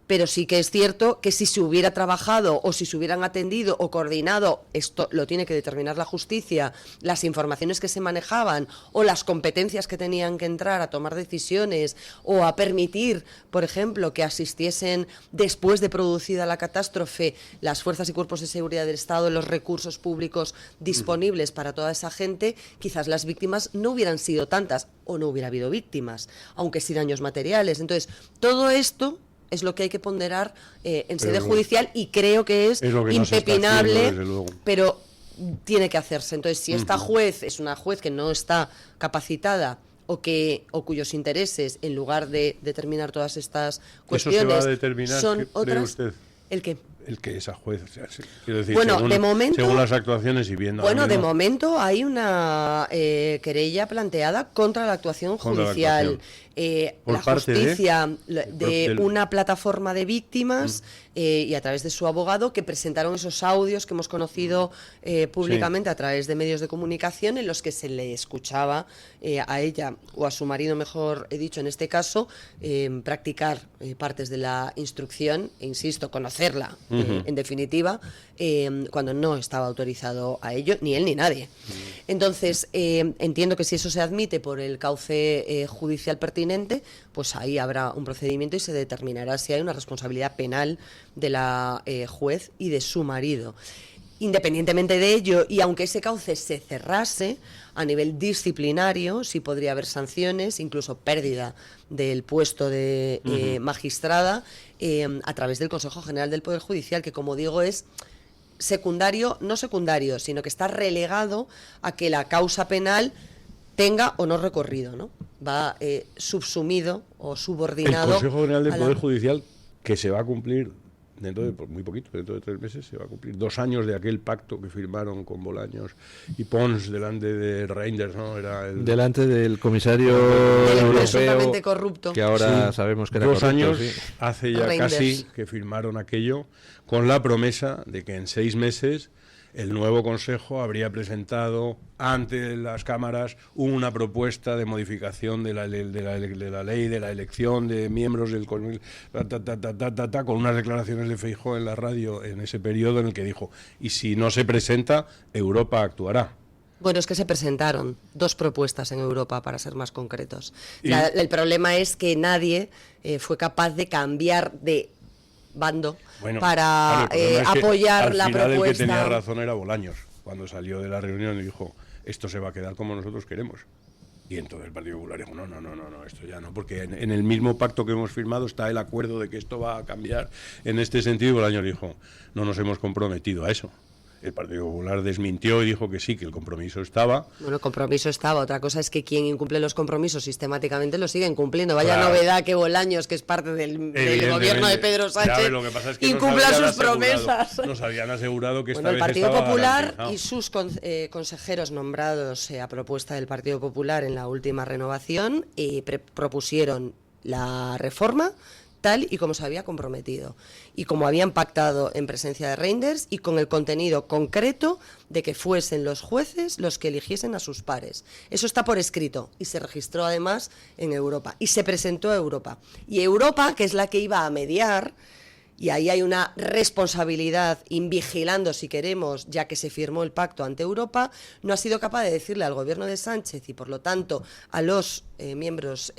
pero sí que es cierto que si se hubiera trabajado o si se hubieran atendido o coordinado, esto lo tiene que determinar la justicia, las informaciones que se manejaban o las competencias que tenían que entrar a tomar decisiones o a permitir, por ejemplo, que asistiesen después de producida la catástrofe las fuerzas y cuerpos de seguridad del Estado, los recursos públicos disponibles para toda esa gente, quizás las víctimas no hubieran sido tantas o no hubiera habido víctimas, aunque sí daños materiales. Entonces, todo esto es lo que hay que ponderar en sede judicial, y creo que es impepinable, pero tiene que hacerse. Entonces, si esta juez es una juez que no está capacitada o cuyos intereses, en lugar de determinar todas estas cuestiones, ¿eso se va a determinar, son otras? Usted? ¿El qué? El que esa juez, quiero decir, bueno, de momento, según las actuaciones y viendo... Bueno, de momento hay una querella planteada contra la actuación judicial. La justicia de una plataforma de víctimas y a través de su abogado, que presentaron esos audios que hemos conocido públicamente a través de medios de comunicación, en los que se le escuchaba a ella, o a su marido, mejor he dicho en este caso, practicar partes de la instrucción, e insisto, conocerla en definitiva, cuando no estaba autorizado a ello, ni él ni nadie. Entonces, entiendo que si eso se admite por el cauce judicial pertinente, pues ahí habrá un procedimiento y se determinará si hay una responsabilidad penal de la juez y de su marido. Independientemente de ello, y aunque ese cauce se cerrase, a nivel disciplinario sí podría haber sanciones, incluso pérdida del puesto de magistrada a través del Consejo General del Poder Judicial, que, como digo, es secundario, no secundario, sino que está relegado a que la causa penal tenga o no recorrido, ¿no? Va subsumido o subordinado. El Consejo General del Poder Judicial, que se va a cumplir dentro de muy poquito, dentro de 3 meses, se va a cumplir 2 años de aquel pacto que firmaron con Bolaños y Pons delante de Reinders, ¿no? Era delante del comisario europeo corrupto, que ahora sabemos que era 2 corrupto, años, sí. hace ya Reinders. casi que firmaron aquello con la promesa de que en 6 meses el nuevo Consejo habría presentado ante las cámaras una propuesta de modificación de la ley de la elección de miembros del con unas declaraciones de Feijóo en la radio en ese periodo en el que dijo: y si no se presenta, Europa actuará. Bueno, es que se presentaron 2 propuestas en Europa, para ser más concretos. El problema es que nadie fue capaz de cambiar de bando para apoyar la propuesta. El que tenía razón era Bolaños, cuando salió de la reunión y dijo: esto se va a quedar como nosotros queremos. Y entonces el Partido Popular dijo: no, esto ya no, porque en el mismo pacto que hemos firmado está el acuerdo de que esto va a cambiar en este sentido. Y Bolaños dijo: no nos hemos comprometido a eso. El Partido Popular desmintió y dijo que sí, que el compromiso estaba. Bueno, el compromiso estaba. Otra cosa es que quien incumple los compromisos sistemáticamente los siguen cumpliendo. Vaya novedad que Bolaños, que es parte del gobierno de Pedro Sánchez, lo que pasa es que incumpla sus promesas. Nos habían asegurado que esta el vez Partido estaba Popular garantizado. y sus consejeros nombrados a propuesta del Partido Popular en la última renovación propusieron la reforma tal y como se había comprometido y como habían pactado en presencia de Reinders, y con el contenido concreto de que fuesen los jueces los que eligiesen a sus pares. Eso está por escrito y se registró además en Europa y se presentó a Europa. Y Europa, que es la que iba a mediar, y ahí hay una responsabilidad invigilando, si queremos, ya que se firmó el pacto ante Europa, no ha sido capaz de decirle al gobierno de Sánchez y, por lo tanto, a los miembros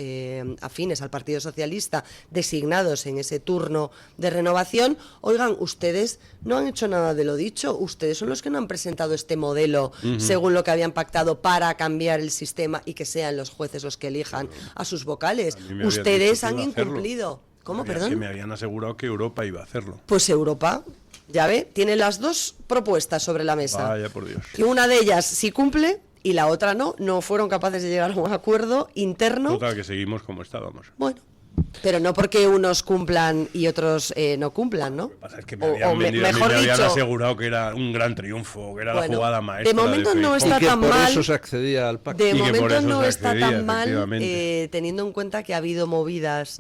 afines al Partido Socialista designados en ese turno de renovación: oigan, ustedes no han hecho nada de lo dicho, ustedes son los que no han presentado este modelo según lo que habían pactado para cambiar el sistema y que sean los jueces los que elijan a sus vocales. Ustedes han incumplido. ¿Cómo, perdón? Que me habían asegurado que Europa iba a hacerlo. Pues Europa, ya ve, tiene las 2 propuestas sobre la mesa. Vaya por Dios. Y una de ellas sí cumple y la otra no fueron capaces de llegar a un acuerdo interno. Total, que seguimos como estábamos. Bueno, pero no porque unos cumplan y otros no cumplan, ¿no? Lo que pasa es que me habían asegurado que era un gran triunfo, que era la jugada maestra. De momento no está tan mal. Y que por eso se accedía al pacto. De momento no está tan mal, teniendo en cuenta que ha habido movidas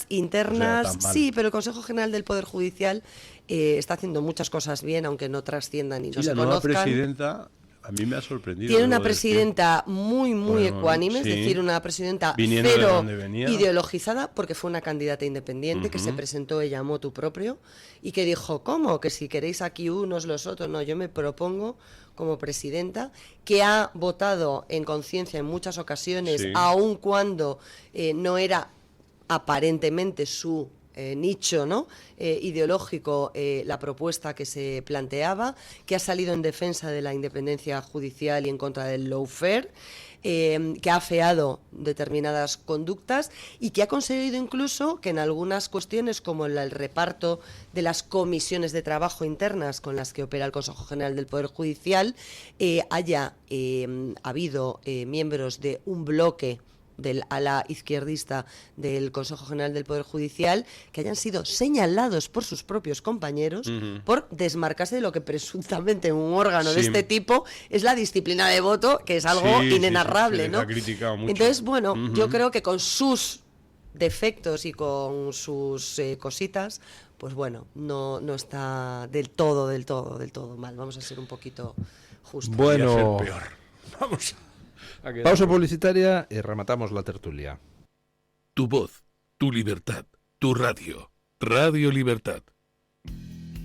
internas, o sea, sí, pero el Consejo General del Poder Judicial está haciendo muchas cosas bien, aunque no trasciendan y no se conozcan. La presidenta a mí me ha sorprendido. Tiene una presidenta muy ecuánime, sí, es decir, una presidenta cero ideologizada, porque fue una candidata independiente que se presentó ella a motu propio y que dijo: ¿cómo? Que si queréis aquí unos, los otros. No, yo me propongo como presidenta, que ha votado en conciencia en muchas ocasiones, aun cuando no era aparentemente su nicho, ¿no? Ideológico, la propuesta que se planteaba, que ha salido en defensa de la independencia judicial y en contra del lawfare, que ha afeado determinadas conductas y que ha conseguido incluso que en algunas cuestiones, como el reparto de las comisiones de trabajo internas con las que opera el Consejo General del Poder Judicial, haya habido miembros de un bloque del ala izquierdista del Consejo General del Poder Judicial que hayan sido señalados por sus propios compañeros por desmarcarse de lo que presuntamente en un órgano de este tipo es la disciplina de voto, que es algo inenarrable, ¿no? Entonces, bueno, yo creo que con sus defectos y con sus cositas, pues bueno, no está del todo mal. Vamos a ser un poquito justos. Bueno, peor. Vamos pausa publicitaria y rematamos la tertulia. Tu voz, tu libertad, tu radio. Radio Libertad.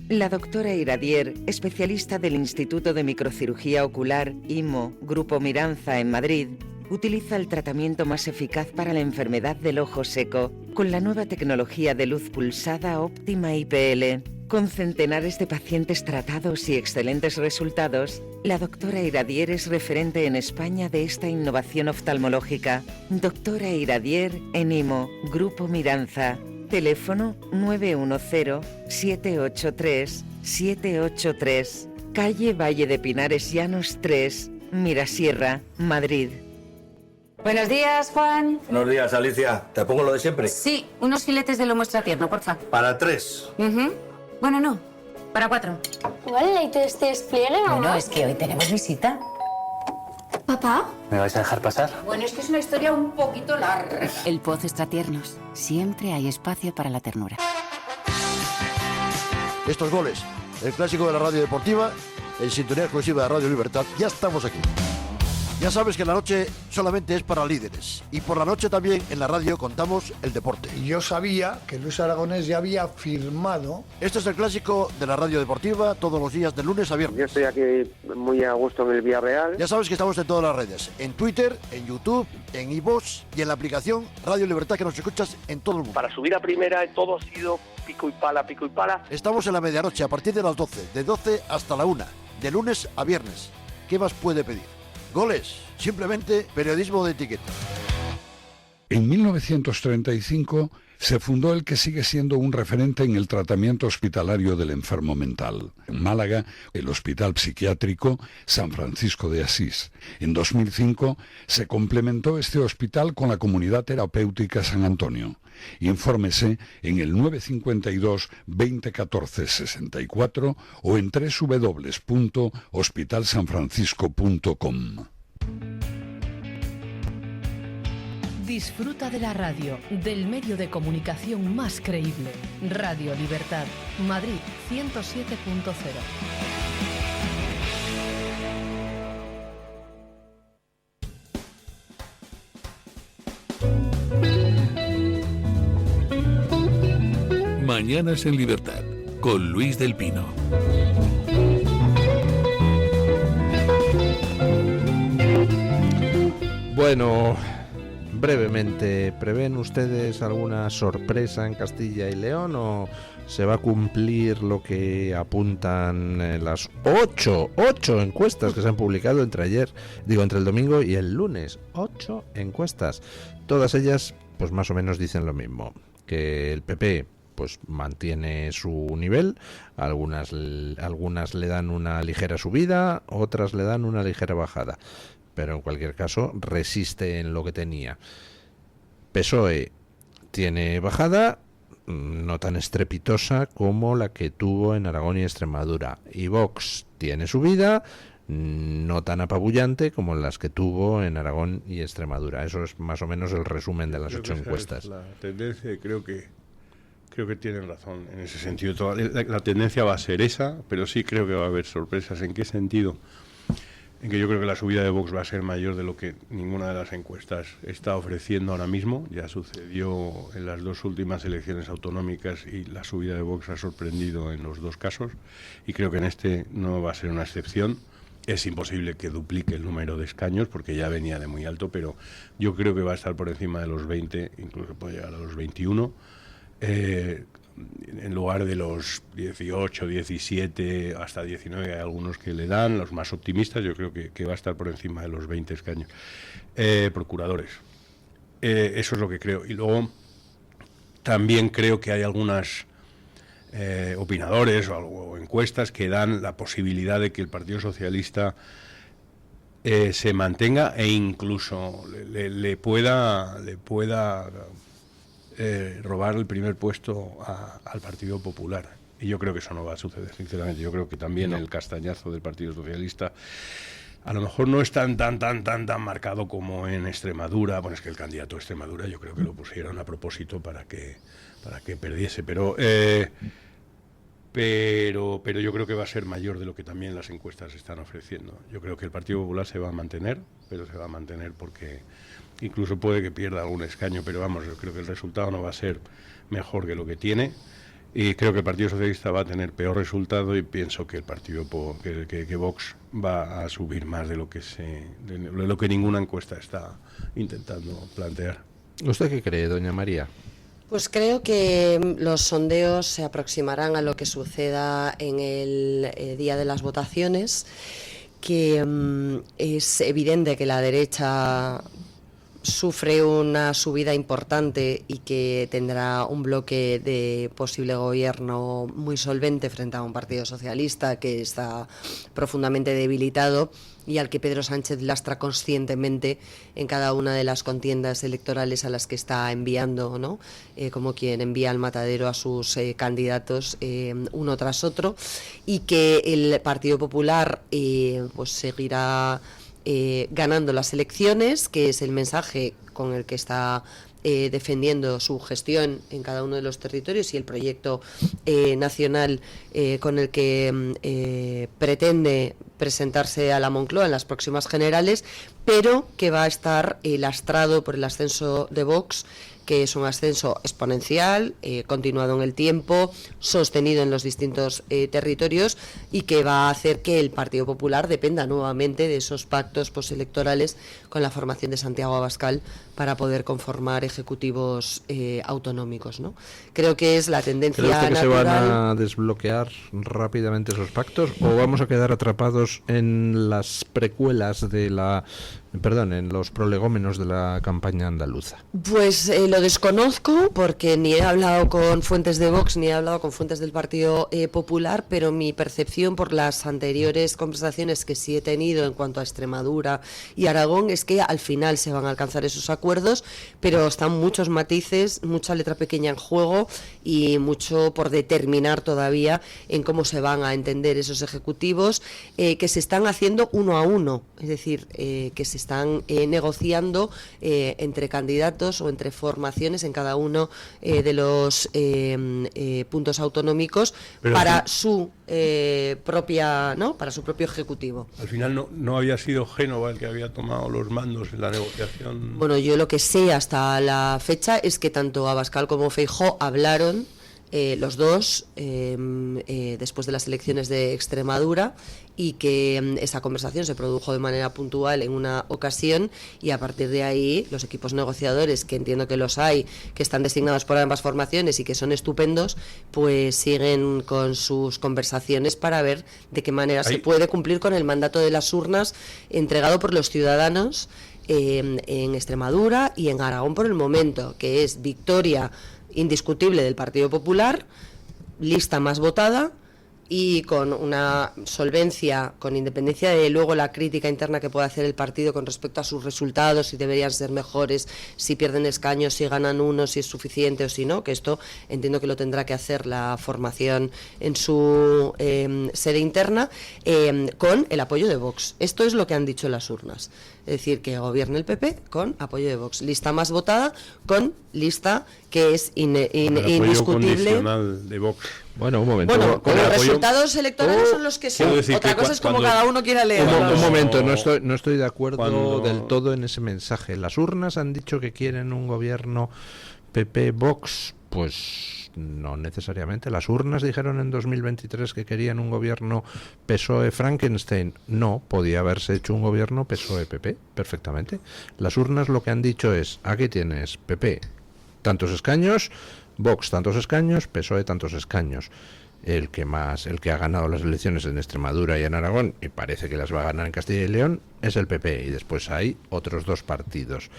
La doctora Iradier, especialista del Instituto de Microcirugía Ocular, IMO, Grupo Miranza en Madrid, utiliza el tratamiento más eficaz para la enfermedad del ojo seco con la nueva tecnología de luz pulsada óptima IPL. Con centenares de pacientes tratados y excelentes resultados, la doctora Iradier es referente en España de esta innovación oftalmológica. Doctora Iradier en IMO, Grupo Miranza. Teléfono 910-783-783. Calle Valle de Pinares Llanos 3, Mirasierra, Madrid. Buenos días, Juan. Buenos días, Alicia. ¿Te pongo lo de siempre? Sí, unos filetes de lomo extratierno, porfa. Para 3. Bueno, no. Para 4. Igual leíte este despliegue, mamá. Bueno, es que hoy tenemos visita. ¿Papá? ¿Me vais a dejar pasar? Bueno, es que es una historia un poquito larga. El Poz Extratiernos. Siempre hay espacio para la ternura. Estos goles, el clásico de la radio deportiva, en sintonía exclusiva de Radio Libertad, ya estamos aquí. Ya sabes que la noche solamente es para líderes y por la noche también en la radio contamos el deporte. Yo sabía que Luis Aragonés ya había firmado. Este es el clásico de la radio deportiva todos los días de lunes a viernes. Yo estoy aquí muy a gusto en el Villarreal. Ya sabes que estamos en todas las redes, en Twitter, en YouTube, en iVoox y en la aplicación Radio Libertad que nos escuchas en todo el mundo. Para subir a primera todo ha sido pico y pala, pico y pala. Estamos en la medianoche a partir de las 12, de 12 hasta la 1, de lunes a viernes. ¿Qué más puede pedir? Goles, simplemente periodismo de etiqueta. En 1935 se fundó el que sigue siendo un referente en el tratamiento hospitalario del enfermo mental. En Málaga, el Hospital Psiquiátrico San Francisco de Asís. En 2005 se complementó este hospital con la Comunidad Terapéutica San Antonio. Infórmese en el 952 2014 64 o en www.hospitalsanfrancisco.com. Disfruta de la radio, del medio de comunicación más creíble. Radio Libertad, Madrid 107.0. Mañanas en Libertad, con Luis del Pino. Bueno, brevemente, ¿prevén ustedes alguna sorpresa en Castilla y León o se va a cumplir lo que apuntan las 8 encuestas que se han publicado entre el domingo y el lunes? 8 encuestas. Todas ellas, pues más o menos dicen lo mismo, que el PP pues mantiene su nivel, algunas le dan una ligera subida, otras le dan una ligera bajada, pero en cualquier caso resiste en lo que tenía. PSOE tiene bajada, no tan estrepitosa como la que tuvo en Aragón y Extremadura, y Vox tiene subida, no tan apabullante como las que tuvo en Aragón y Extremadura. Eso es más o menos el resumen de las 8 encuestas. La tendencia, creo que tienen razón en ese sentido. La tendencia va a ser esa, pero sí creo que va a haber sorpresas. ¿En qué sentido? En que yo creo que la subida de Vox va a ser mayor de lo que ninguna de las encuestas está ofreciendo ahora mismo. Ya sucedió en las dos últimas elecciones autonómicas y la subida de Vox ha sorprendido en los dos casos, y creo que en este no va a ser una excepción. Es imposible que duplique el número de escaños porque ya venía de muy alto, pero yo creo que va a estar por encima de los 20, incluso puede llegar a los 21. En lugar de los 18, 17, hasta 19, hay algunos que le dan, los más optimistas, yo creo que va a estar por encima de los 20 escaños. Procuradores. Eso es lo que creo. Y luego también creo que hay algunas opinadores o encuestas que dan la posibilidad de que el Partido Socialista se mantenga e incluso le pueda robar el primer puesto al Partido Popular. Y yo creo que eso no va a suceder, sinceramente. Yo creo que también el castañazo del Partido Socialista a lo mejor no es tan marcado como en Extremadura. Bueno, es que el candidato a Extremadura yo creo que lo pusieron a propósito para que perdiese, pero yo creo que va a ser mayor de lo que también las encuestas están ofreciendo. Yo creo que el Partido Popular se va a mantener, pero se va a mantener porque incluso puede que pierda algún escaño, pero vamos, yo creo que el resultado no va a ser mejor que lo que tiene, y creo que el Partido Socialista va a tener peor resultado, y pienso que el partido que Vox va a subir más de lo que ninguna encuesta está intentando plantear. ¿Usted qué cree, doña María? Pues creo que los sondeos se aproximarán a lo que suceda en el día de las votaciones, que es evidente que la derecha sufre una subida importante y que tendrá un bloque de posible gobierno muy solvente frente a un partido socialista que está profundamente debilitado y al que Pedro Sánchez lastra conscientemente en cada una de las contiendas electorales a las que está enviando, ¿no? Como quien envía al matadero a sus candidatos uno tras otro, y que el Partido Popular pues seguirá ganando las elecciones, que es el mensaje con el que está defendiendo su gestión en cada uno de los territorios y el proyecto nacional con el que pretende presentarse a la Moncloa en las próximas generales, pero que va a estar lastrado por el ascenso de Vox, que es un ascenso exponencial, continuado en el tiempo, sostenido en los distintos territorios, y que va a hacer que el Partido Popular dependa nuevamente de esos pactos postelectorales con la formación de Santiago Abascal para poder conformar ejecutivos autonómicos, ¿no? Creo que es la tendencia natural. ¿Cree que se van a desbloquear rápidamente esos pactos o vamos a quedar atrapados en las precuelas de en los prolegómenos de la campaña andaluza? Pues lo desconozco porque ni he hablado con fuentes de Vox ni he hablado con fuentes del Partido Popular, pero mi percepción por las anteriores conversaciones que sí he tenido en cuanto a Extremadura y Aragón es que al final se van a alcanzar esos acuerdos, pero están muchos matices, mucha letra pequeña en juego y mucho por determinar todavía en cómo se van a entender esos ejecutivos que se están haciendo uno a uno, es decir, que se están negociando entre candidatos o entre formaciones en cada uno de los puntos autonómicos para su propia, ¿no? Para su propio ejecutivo. Al final no había sido Génova el que había tomado los mandos en la negociación. Bueno, yo lo que sé hasta la fecha es que tanto Abascal como Feijóo hablaron los dos después de las elecciones de Extremadura, y que esa conversación se produjo de manera puntual en una ocasión, y a partir de ahí los equipos negociadores, que entiendo que los hay, que están designados por ambas formaciones y que son estupendos, pues siguen con sus conversaciones para ver de qué manera se puede cumplir con el mandato de las urnas entregado por los ciudadanos en Extremadura y en Aragón por el momento, que es victoria indiscutible del Partido Popular, lista más votada y con una solvencia, con independencia de luego la crítica interna que puede hacer el partido con respecto a sus resultados, si deberían ser mejores, si pierden escaños, si ganan uno, si es suficiente o si no, que esto entiendo que lo tendrá que hacer la formación en su sede interna, con el apoyo de Vox. Esto es lo que han dicho las urnas. Es decir, que gobierne el PP con apoyo de Vox. Lista más votada con lista que es indiscutible. De Vox. Bueno, un momento. Bueno, los resultados electorales son los que son. Otra cosa es como cada uno quiera leer. Un momento, no estoy de acuerdo del todo en ese mensaje. Las urnas han dicho que quieren un gobierno PP-Vox, pues no necesariamente. Las urnas dijeron en 2023 que querían un gobierno PSOE-Frankenstein. No, podía haberse hecho un gobierno PSOE-PP, perfectamente. Las urnas lo que han dicho es, aquí tienes PP, tantos escaños, Vox tantos escaños, PSOE tantos escaños. El que ha ganado las elecciones en Extremadura y en Aragón, y parece que las va a ganar en Castilla y León, es el PP, y después hay otros dos partidos.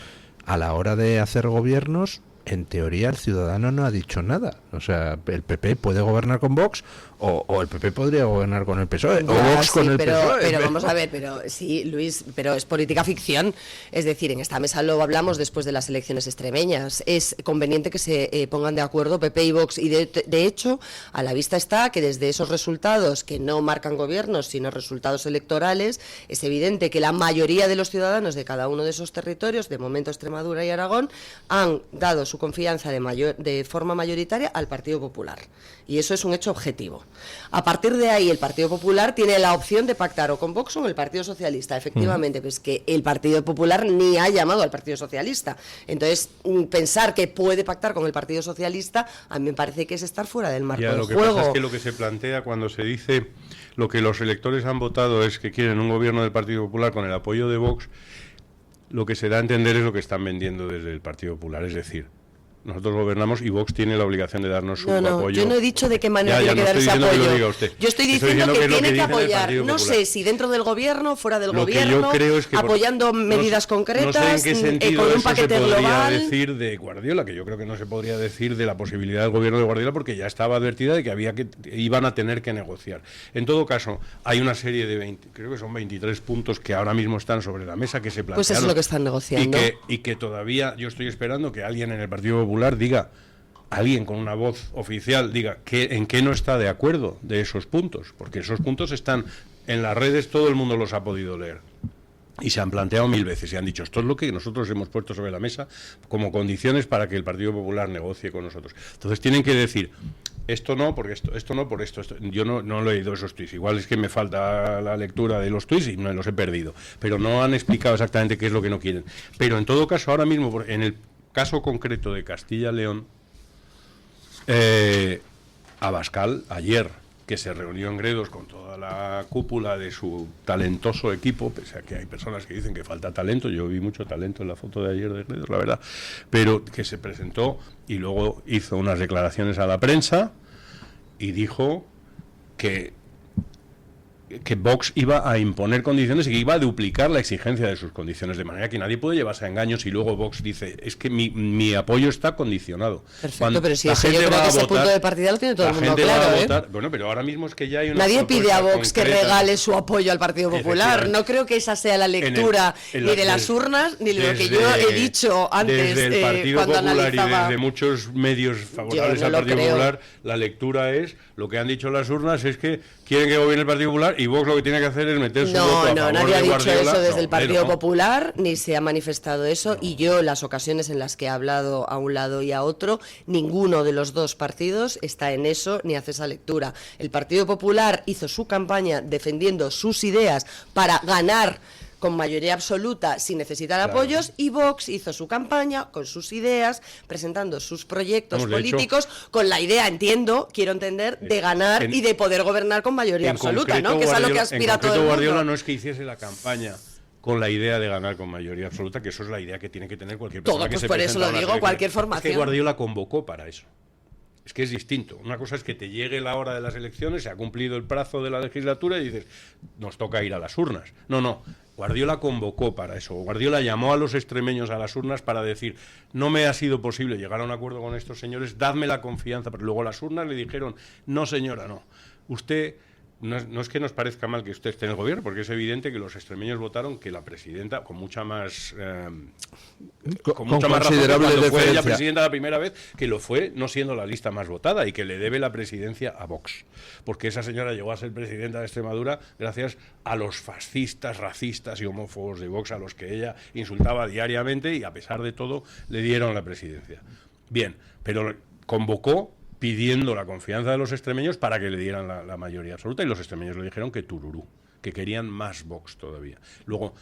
A la hora de hacer gobiernos, en teoría el ciudadano no ha dicho nada. O sea, el PP puede gobernar con Vox o el PP podría gobernar con el PSOE o Vox con el PSOE. Pero vamos a ver, sí, Luis, pero es política ficción. Es decir, en esta mesa lo hablamos después de las elecciones extremeñas. Es conveniente que se pongan de acuerdo PP y Vox, y de hecho, a la vista está que desde esos resultados que no marcan gobiernos, sino resultados electorales, es evidente que la mayoría de los ciudadanos de cada uno de esos territorios, de momento Extremadura y Aragón, han dado su confianza de forma mayoritaria al Partido Popular. Y eso es un hecho objetivo. A partir de ahí, el Partido Popular tiene la opción de pactar o con Vox o con el Partido Socialista. Efectivamente, pues que el Partido Popular ni ha llamado al Partido Socialista. Entonces, pensar que puede pactar con el Partido Socialista, a mí me parece que es estar fuera del marco del juego. Lo que pasa es que lo que se plantea cuando se dice lo que los electores han votado es que quieren un gobierno del Partido Popular con el apoyo de Vox, lo que se da a entender es lo que están vendiendo desde el Partido Popular, es decir, nosotros gobernamos y Vox tiene la obligación de darnos su apoyo. Yo no he dicho de qué manera tiene que dar ese apoyo. Yo estoy diciendo que tiene que apoyar, no sé si dentro del gobierno, fuera del gobierno, apoyando medidas concretas, no sé en qué sentido con un paquete se podría global. decir de Guardiola, que yo creo que no se podría decir de la posibilidad del gobierno de Guardiola porque ya estaba advertida de que iban a tener que negociar. En todo caso, hay una serie de creo que son 23 puntos que ahora mismo están sobre la mesa que se plantearon. Pues eso es lo que están negociando. Y que todavía yo estoy esperando que alguien en el Partido Popular diga, alguien con una voz oficial diga en qué no está de acuerdo de esos puntos, porque esos puntos están en las redes, todo el mundo los ha podido leer. Y se han planteado 1000 veces y han dicho, esto es lo que nosotros hemos puesto sobre la mesa como condiciones para que el Partido Popular negocie con nosotros. Entonces tienen que decir, esto no, porque esto no, por esto. Yo no he leído esos tuits. Igual es que me falta la lectura de los tuits y no los he perdido. Pero no han explicado exactamente qué es lo que no quieren. Pero en todo caso, ahora mismo, en el caso concreto de Castilla-León, Abascal, ayer, que se reunió en Gredos con toda la cúpula de su talentoso equipo, pese a que hay personas que dicen que falta talento, yo vi mucho talento en la foto de ayer de Gredos, la verdad, pero que se presentó y luego hizo unas declaraciones a la prensa y dijo que Vox iba a imponer condiciones y que iba a duplicar la exigencia de sus condiciones, de manera que nadie puede llevarse a engaños y luego Vox dice, es que mi apoyo está condicionado. Perfecto, pero si eso yo creo que ese punto de partida lo tiene todo el mundo claro. Bueno, pero ahora mismo es que ya hay una nadie pide a Vox concreta, que regale su apoyo al Partido Popular. No creo que esa sea la lectura ni de las urnas, ni de lo que yo he dicho antes desde el Partido cuando Popular analizaba. Y desde muchos medios favorables al Partido Popular, la lectura es, lo que han dicho las urnas es que quieren que gobierne el Partido Popular y Vox lo que tiene que hacer es meter su voto a favor nadie ha de dicho Guardiola. eso desde el Partido Popular, ni se ha manifestado eso, y yo, las ocasiones en las que he hablado a un lado y a otro, ninguno de los dos partidos está en eso, ni hace esa lectura. El Partido Popular hizo su campaña defendiendo sus ideas para ganar con mayoría absoluta sin necesitar apoyos, y Vox hizo su campaña con sus ideas, presentando sus proyectos políticos, con la idea, quiero entender, de ganar y de poder gobernar con mayoría absoluta, ¿no? Que es a lo que aspira todo el mundo. Guardiola no es que hiciese la campaña con la idea de ganar con mayoría absoluta, que eso es la idea que tiene que tener cualquier persona que se presenta. Por eso lo digo, cualquier formación. Es que Guardiola convocó para eso. Es que es distinto. Una cosa es que te llegue la hora de las elecciones, se ha cumplido el plazo de la legislatura y dices, nos toca ir a las urnas. No. Guardiola convocó para eso. Guardiola llamó a los extremeños a las urnas para decir, no me ha sido posible llegar a un acuerdo con estos señores, dadme la confianza. Pero luego las urnas le dijeron, no señora, no. Usted, no es que nos parezca mal que usted esté en el gobierno, porque es evidente que los extremeños votaron que la presidenta, con mucha más considerable razón, fue ella diferencia. presidenta la primera vez, que lo fue no siendo la lista más votada y que le debe la presidencia a Vox. Porque esa señora llegó a ser presidenta de Extremadura gracias a los fascistas, racistas y homófobos de Vox, a los que ella insultaba diariamente, y a pesar de todo le dieron la presidencia. Bien, pero convocó pidiendo la confianza de los extremeños para que le dieran la mayoría absoluta, y los extremeños le dijeron que tururú, que querían más Vox todavía. Luego,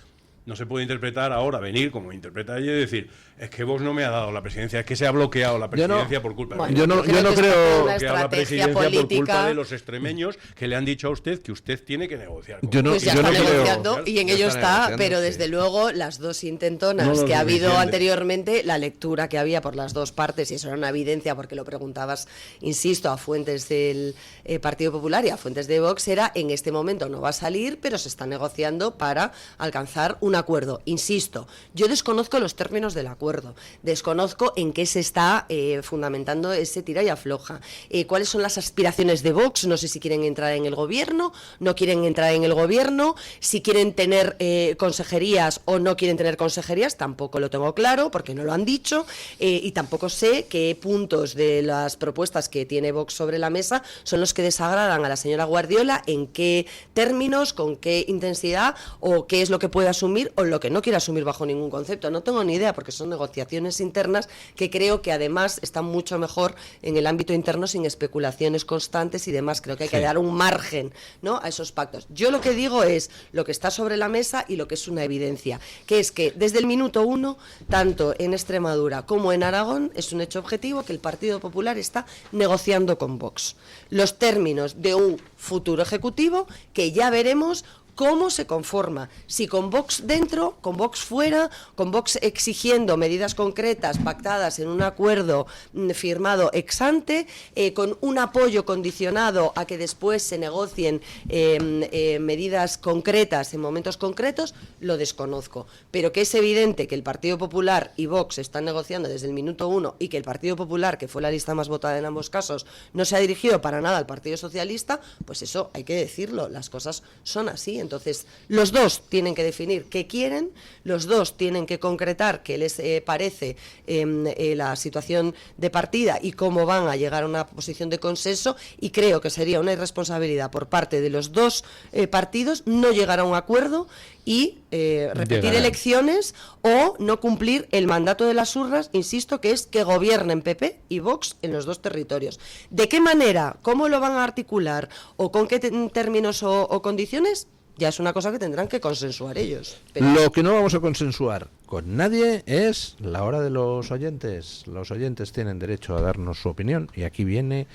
no se puede interpretar ahora, venir como interpreta ella y decir, es que Vox no me ha dado la presidencia, es que se ha bloqueado la presidencia por culpa de yo no creo la presidencia por culpa de los extremeños que le han dicho a usted que usted tiene que negociar. Pues ya está negociando y en ello está, pero desde luego las dos intentonas que ha habido anteriormente, la lectura que había por las dos partes, y eso era una evidencia porque lo preguntabas, insisto, a fuentes del Partido Popular y a fuentes de Vox, era en este momento no va a salir, pero se está negociando para alcanzar un acuerdo. Insisto, yo desconozco los términos del acuerdo, desconozco en qué se está fundamentando ese tira y afloja, cuáles son las aspiraciones de Vox, no sé si quieren entrar en el gobierno, no quieren entrar en el gobierno, si quieren tener consejerías o no quieren tener consejerías, tampoco lo tengo claro porque no lo han dicho, y tampoco sé qué puntos de las propuestas que tiene Vox sobre la mesa son los que desagradan a la señora Guardiola, en qué términos, con qué intensidad, o qué es lo que puede asumir o lo que no quiere asumir bajo ningún concepto. No tengo ni idea, porque son negociaciones internas que creo que además están mucho mejor en el ámbito interno, sin especulaciones constantes y demás. Creo que hay que dar un margen, ¿no?, a esos pactos. Yo lo que digo es lo que está sobre la mesa y lo que es una evidencia, que es que desde el minuto 1, tanto en Extremadura como en Aragón, es un hecho objetivo que el Partido Popular está negociando con Vox los términos de un futuro ejecutivo que ya veremos cómo se conforma, si con Vox dentro, con Vox fuera, con Vox exigiendo medidas concretas pactadas en un acuerdo firmado ex ante, con un apoyo condicionado a que después se negocien medidas concretas en momentos concretos, lo desconozco. Pero que es evidente que el Partido Popular y Vox están negociando desde el minuto 1 y que el Partido Popular, que fue la lista más votada en ambos casos, no se ha dirigido para nada al Partido Socialista, pues eso hay que decirlo, las cosas son así. Entonces, los dos tienen que definir qué quieren, los dos tienen que concretar qué les parece la situación de partida y cómo van a llegar a una posición de consenso, y creo que sería una irresponsabilidad por parte de los dos partidos no llegar a un acuerdo y repetir elecciones o no cumplir el mandato de las urnas, insisto, que es que gobiernen PP y Vox en los dos territorios. ¿De qué manera? ¿Cómo lo van a articular? ¿O con qué términos o condiciones? Ya es una cosa que tendrán que consensuar ellos. Pero... Lo que no vamos a consensuar con nadie es la hora de los oyentes. Los oyentes tienen derecho a darnos su opinión y aquí viene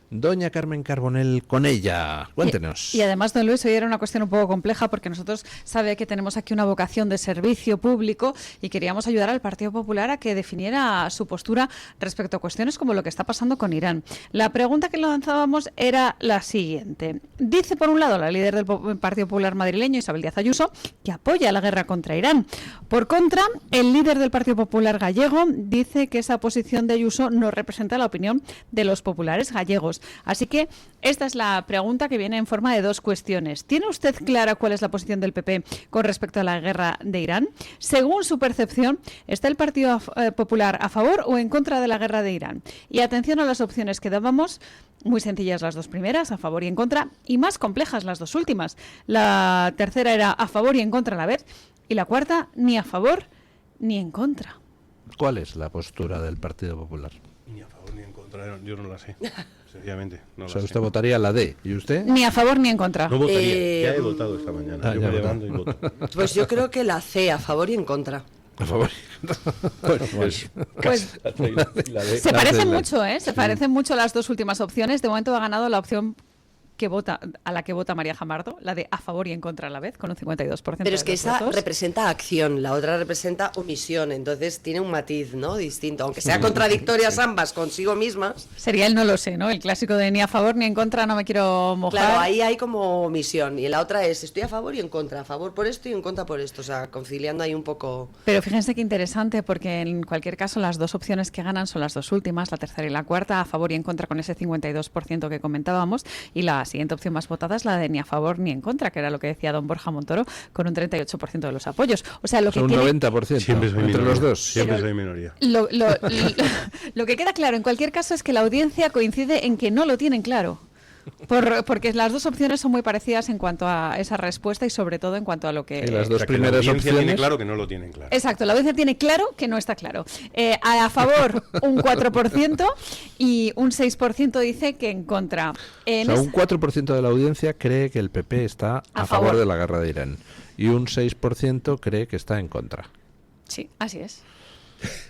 doña Carmen Carbonell con ella. Cuéntenos. Y además, don Luis, hoy era una cuestión un poco compleja porque nosotros sabe que tenemos aquí una vocación de servicio público y queríamos ayudar al Partido Popular a que definiera su postura respecto a cuestiones como lo que está pasando con Irán. La pregunta que lanzábamos era la siguiente. Dice, por un lado, la líder del Partido Popular madrileño, Isabel Díaz Ayuso, que apoya la guerra contra Irán. Por contra, el líder del Partido Popular gallego dice que esa posición de Ayuso no representa la opinión de los populares gallegos. Así que esta es la pregunta que viene en forma de dos cuestiones. ¿Tiene usted clara cuál es la posición del PP con respecto a la guerra de Irán? Según su percepción, ¿está el Partido Popular a favor o en contra de la guerra de Irán? Y atención a las opciones que dábamos, muy sencillas las dos primeras, a favor y en contra, y más complejas las dos últimas. La tercera era a favor y en contra a la vez, y la cuarta, ni a favor ni en contra. ¿Cuál es la postura del Partido Popular? Ni a favor ni en contra, yo no la sé. Sencillamente, no o sea, la usted sé. votaría la D. ¿Y usted? Ni a favor ni en contra. No votaría, ya he votado esta mañana. Yo me levanto y voto. Pues yo creo que la C, a favor y en contra. A favor. Bueno, pues se parecen mucho, ¿eh? Se parecen mucho las dos últimas opciones. De momento ha ganado la opción a la que vota María Jamardo, la de a favor y en contra a la vez, con un 52%. Pero es que esa votos. Representa acción, la otra representa omisión, entonces tiene un matiz, ¿no?, distinto, aunque sean contradictorias ambas consigo mismas. Sería el no lo sé, ¿no? El clásico de ni a favor ni en contra, no me quiero mojar. Claro, ahí hay como omisión, y en la otra es estoy a favor y en contra, a favor por esto y en contra por esto, o sea, conciliando ahí un poco. Pero fíjense qué interesante, porque en cualquier caso las dos opciones que ganan son las dos últimas, la tercera y la cuarta, a favor y en contra con ese 52% que comentábamos, y la siguiente opción más votada es la de ni a favor ni en contra, que era lo que decía don Borja Montoro, con un 38% de los apoyos. O sea, lo que un tiene... 90% siempre soy entre minoría, los dos. Siempre soy minoría. Lo que queda claro en cualquier caso es que la audiencia coincide en que no lo tienen claro. Porque las dos opciones son muy parecidas en cuanto a esa respuesta y sobre todo en cuanto a lo que... Y las dos o sea, primeras que la audiencia opciones... tiene claro que no lo tienen claro. Exacto, la audiencia tiene claro que no está claro. A favor un 4% y un 6% dice que en contra. O sea, un 4% de la audiencia cree que el PP está a favor de la guerra de Irán y un 6% cree que está en contra. Sí, así es.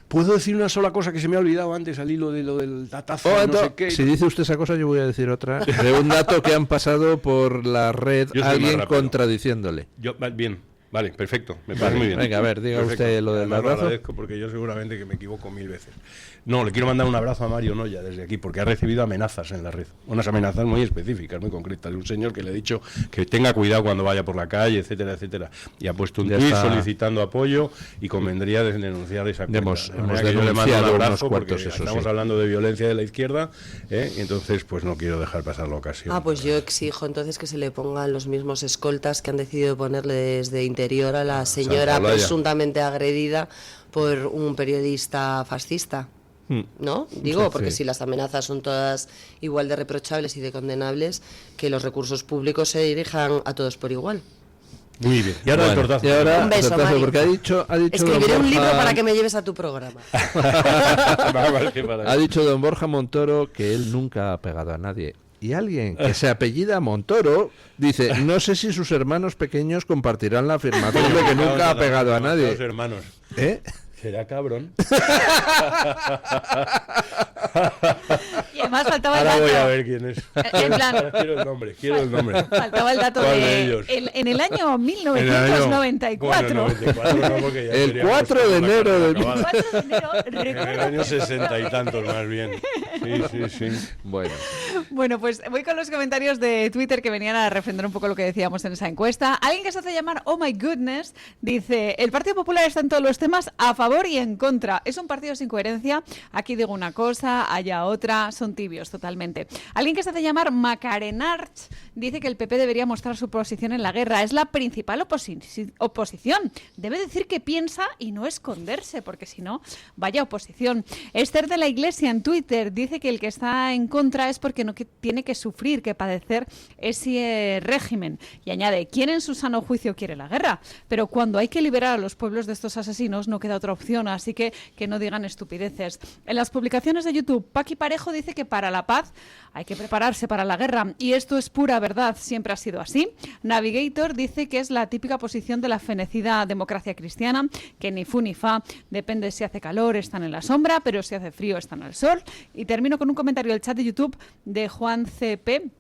¿Puedo decir una sola cosa que se me ha olvidado antes al hilo de lo del datazo? No sé qué. Si dice usted esa cosa, yo voy a decir otra de un dato que han pasado por la red, alguien contradiciéndole. Bien, vale, perfecto, me parece muy bien. Venga, a ver, diga usted lo del datazo. datazo. Lo agradezco porque yo seguramente que me equivoco 1000 veces. No, le quiero mandar un abrazo a Mario Noya desde aquí, porque ha recibido amenazas en la red. Unas amenazas muy específicas, muy concretas, de un señor que le ha dicho que tenga cuidado cuando vaya por la calle, etcétera, etcétera. Y ha puesto un tuit solicitando apoyo y convendría denunciar esa cuenta. Hemos yo le mando un abrazo cuartos, porque eso estamos sí. hablando de violencia de la izquierda, y entonces pues no quiero dejar pasar la ocasión. Pues yo exijo entonces que se le pongan los mismos escoltas que han decidido ponerle desde Interior a la señora presuntamente agredida por un periodista fascista. ¿No? Digo, porque si las amenazas son todas igual de reprochables y de condenables, que los recursos públicos se dirijan a todos por igual. Muy bien. Y ahora el tortazo. Y ahora un beso, tortazo, Mario. porque ha dicho escribiré don un libro Borja... para que me lleves a tu programa. Ha dicho don Borja Montoro que él nunca ha pegado a nadie. Y alguien que se apellida Montoro dice, no sé si sus hermanos pequeños compartirán la afirmación de que nunca ha pegado a nadie. Los hermanos. ¿Eh? Será cabrón. Y además faltaba el Ahora dato. voy a ver quién es. En plan, Quiero el nombre. faltaba el dato ¿Cuál de de ellos? en el año 1994. Bueno, 94 no, porque ya El seríamos 4 de con la enero carrera de acabada. 4 de enero, En el recuerdo. año 60 y tantos, más bien. Sí. Bueno. Bueno, pues voy con los comentarios de Twitter que venían a refrendar un poco lo que decíamos en esa encuesta. Alguien que se hace llamar Oh My Goodness dice: el Partido Popular está en todos los temas a favor y en contra. Es un partido sin coherencia. Aquí digo una cosa, allá otra. Son tibios totalmente. Alguien que se hace llamar Macarenarch dice que el PP debería mostrar su posición en la guerra. Es la principal oposición. Debe decir que piensa y no esconderse, porque si no, vaya oposición. Esther de la Iglesia en Twitter dice que el que está en contra es porque no tiene que sufrir, que padecer ese régimen. Y añade: ¿quién en su sano juicio quiere la guerra? Pero cuando hay que liberar a los pueblos de estos asesinos no queda otra opción, así que no digan estupideces. En las publicaciones de YouTube, Paqui Parejo dice que para la paz hay que prepararse para la guerra, y esto es pura verdad, siempre ha sido así. Navigator dice que es la típica posición de la fenecida democracia cristiana, que ni fu ni fa, depende si hace calor, están en la sombra, pero si hace frío, están al sol. Y termino con un comentario del chat de YouTube de Juan CP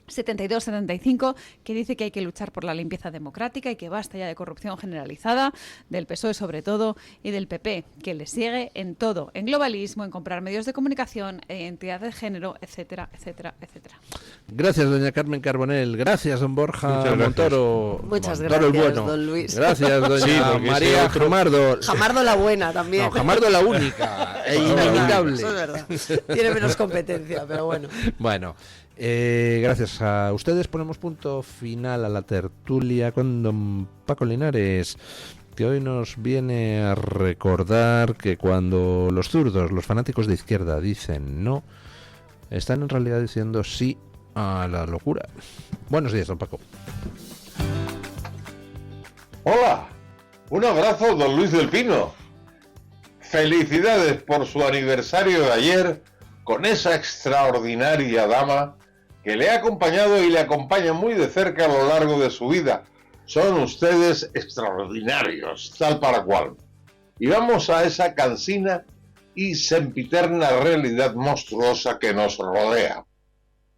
7275, que dice que hay que luchar por la limpieza democrática y que basta ya de corrupción generalizada, del PSOE sobre todo, y del PP, que le sigue en todo, en globalismo, en comprar medios de comunicación, en identidad de género, etcétera, etcétera, etcétera. Gracias, doña Carmen Carbonell. Gracias, don Borja Muchas gracias. Montoro. Muchas Montoro el gracias, bueno. don Luis. Gracias, doña Sí, porque María ese otro- Jamardo. Jamardo la buena también. No, Jamardo la única e inimitable. Eso es verdad. Tiene menos competencia, pero bueno. Bueno, gracias a ustedes ponemos punto final a la tertulia con don Paco Linares, que hoy nos viene a recordar que cuando los zurdos, los fanáticos de izquierda, dicen no, están en realidad diciendo sí a la locura. Buenos días, don Paco. Hola, un abrazo, don Luis del Pino. Felicidades por su aniversario de ayer con esa extraordinaria dama que le ha acompañado y le acompaña muy de cerca a lo largo de su vida. Son ustedes extraordinarios, tal para cual. Y vamos a esa cansina y sempiterna realidad monstruosa que nos rodea.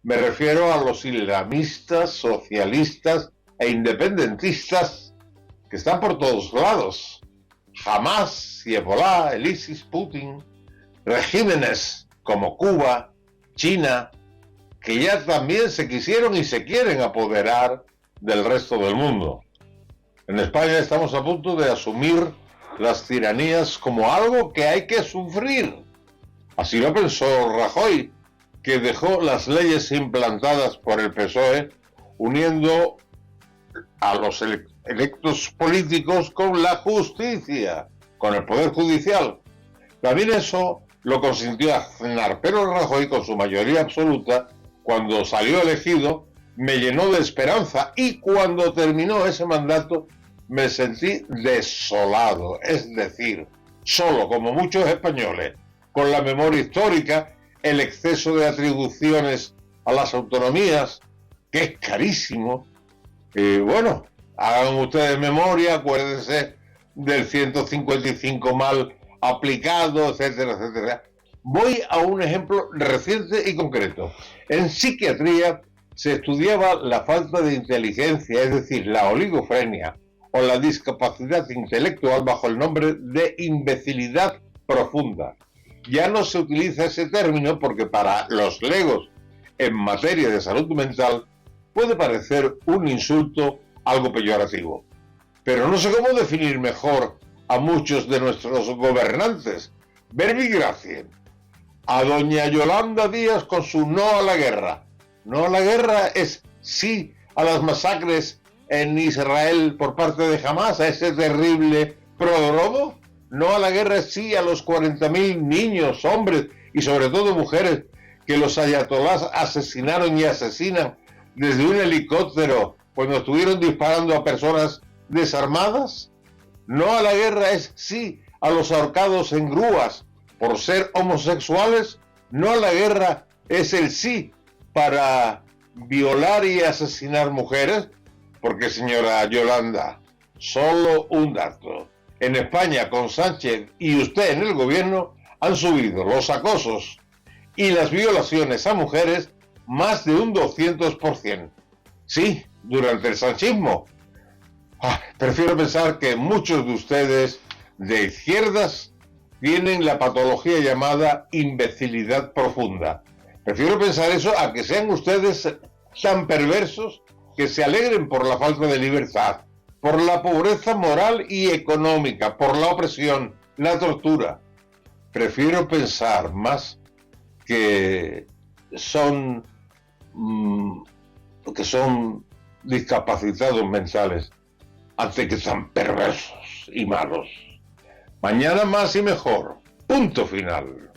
Me refiero a los islamistas, socialistas e independentistas que están por todos lados. Hamas, Hezbollah, el ISIS, Putin, regímenes como Cuba, China, que ya también se quisieron y se quieren apoderar del resto del mundo. En España estamos a punto de asumir las tiranías como algo que hay que sufrir. Así lo pensó Rajoy, que dejó las leyes implantadas por el PSOE, uniendo a los electos políticos con la justicia, con el Poder Judicial. También eso lo consintió Aznar, pero Rajoy, con su mayoría absoluta, cuando salió elegido, me llenó de esperanza, y cuando terminó ese mandato me sentí desolado, es decir, solo, como muchos españoles, con la memoria histórica, el exceso de atribuciones a las autonomías, que es carísimo. Bueno, hagan ustedes memoria, acuérdense del 155 mal aplicado, etcétera, etcétera. Voy a un ejemplo reciente y concreto. En psiquiatría se estudiaba la falta de inteligencia, es decir, la oligofrenia o la discapacidad intelectual bajo el nombre de imbecilidad profunda. Ya no se utiliza ese término porque para los legos en materia de salud mental puede parecer un insulto algo peyorativo. Pero no sé cómo definir mejor a muchos de nuestros gobernantes. Verbi gracia. A doña Yolanda Díaz con su no a la guerra. No a la guerra es sí a las masacres en Israel por parte de Hamas, a ese terrible prodromo. No a la guerra es sí a los 40.000 niños, hombres y sobre todo mujeres que los ayatolás asesinaron y asesinan desde un helicóptero cuando estuvieron disparando a personas desarmadas. No a la guerra es sí a los ahorcados en grúas por ser homosexuales. No a la guerra es el sí para violar y asesinar mujeres, porque señora Yolanda, solo un dato. en España con Sánchez y usted en el gobierno han subido los acosos y las violaciones a mujeres más de un 200%. Sí, durante el sanchismo. Prefiero pensar que muchos de ustedes de izquierdas tienen la patología llamada imbecilidad profunda. Prefiero pensar eso a que sean ustedes tan perversos que se alegren por la falta de libertad, por la pobreza moral y económica, por la opresión, la tortura. Prefiero pensar más que son discapacitados mentales antes que tan perversos y malos. Mañana más y mejor. Punto final.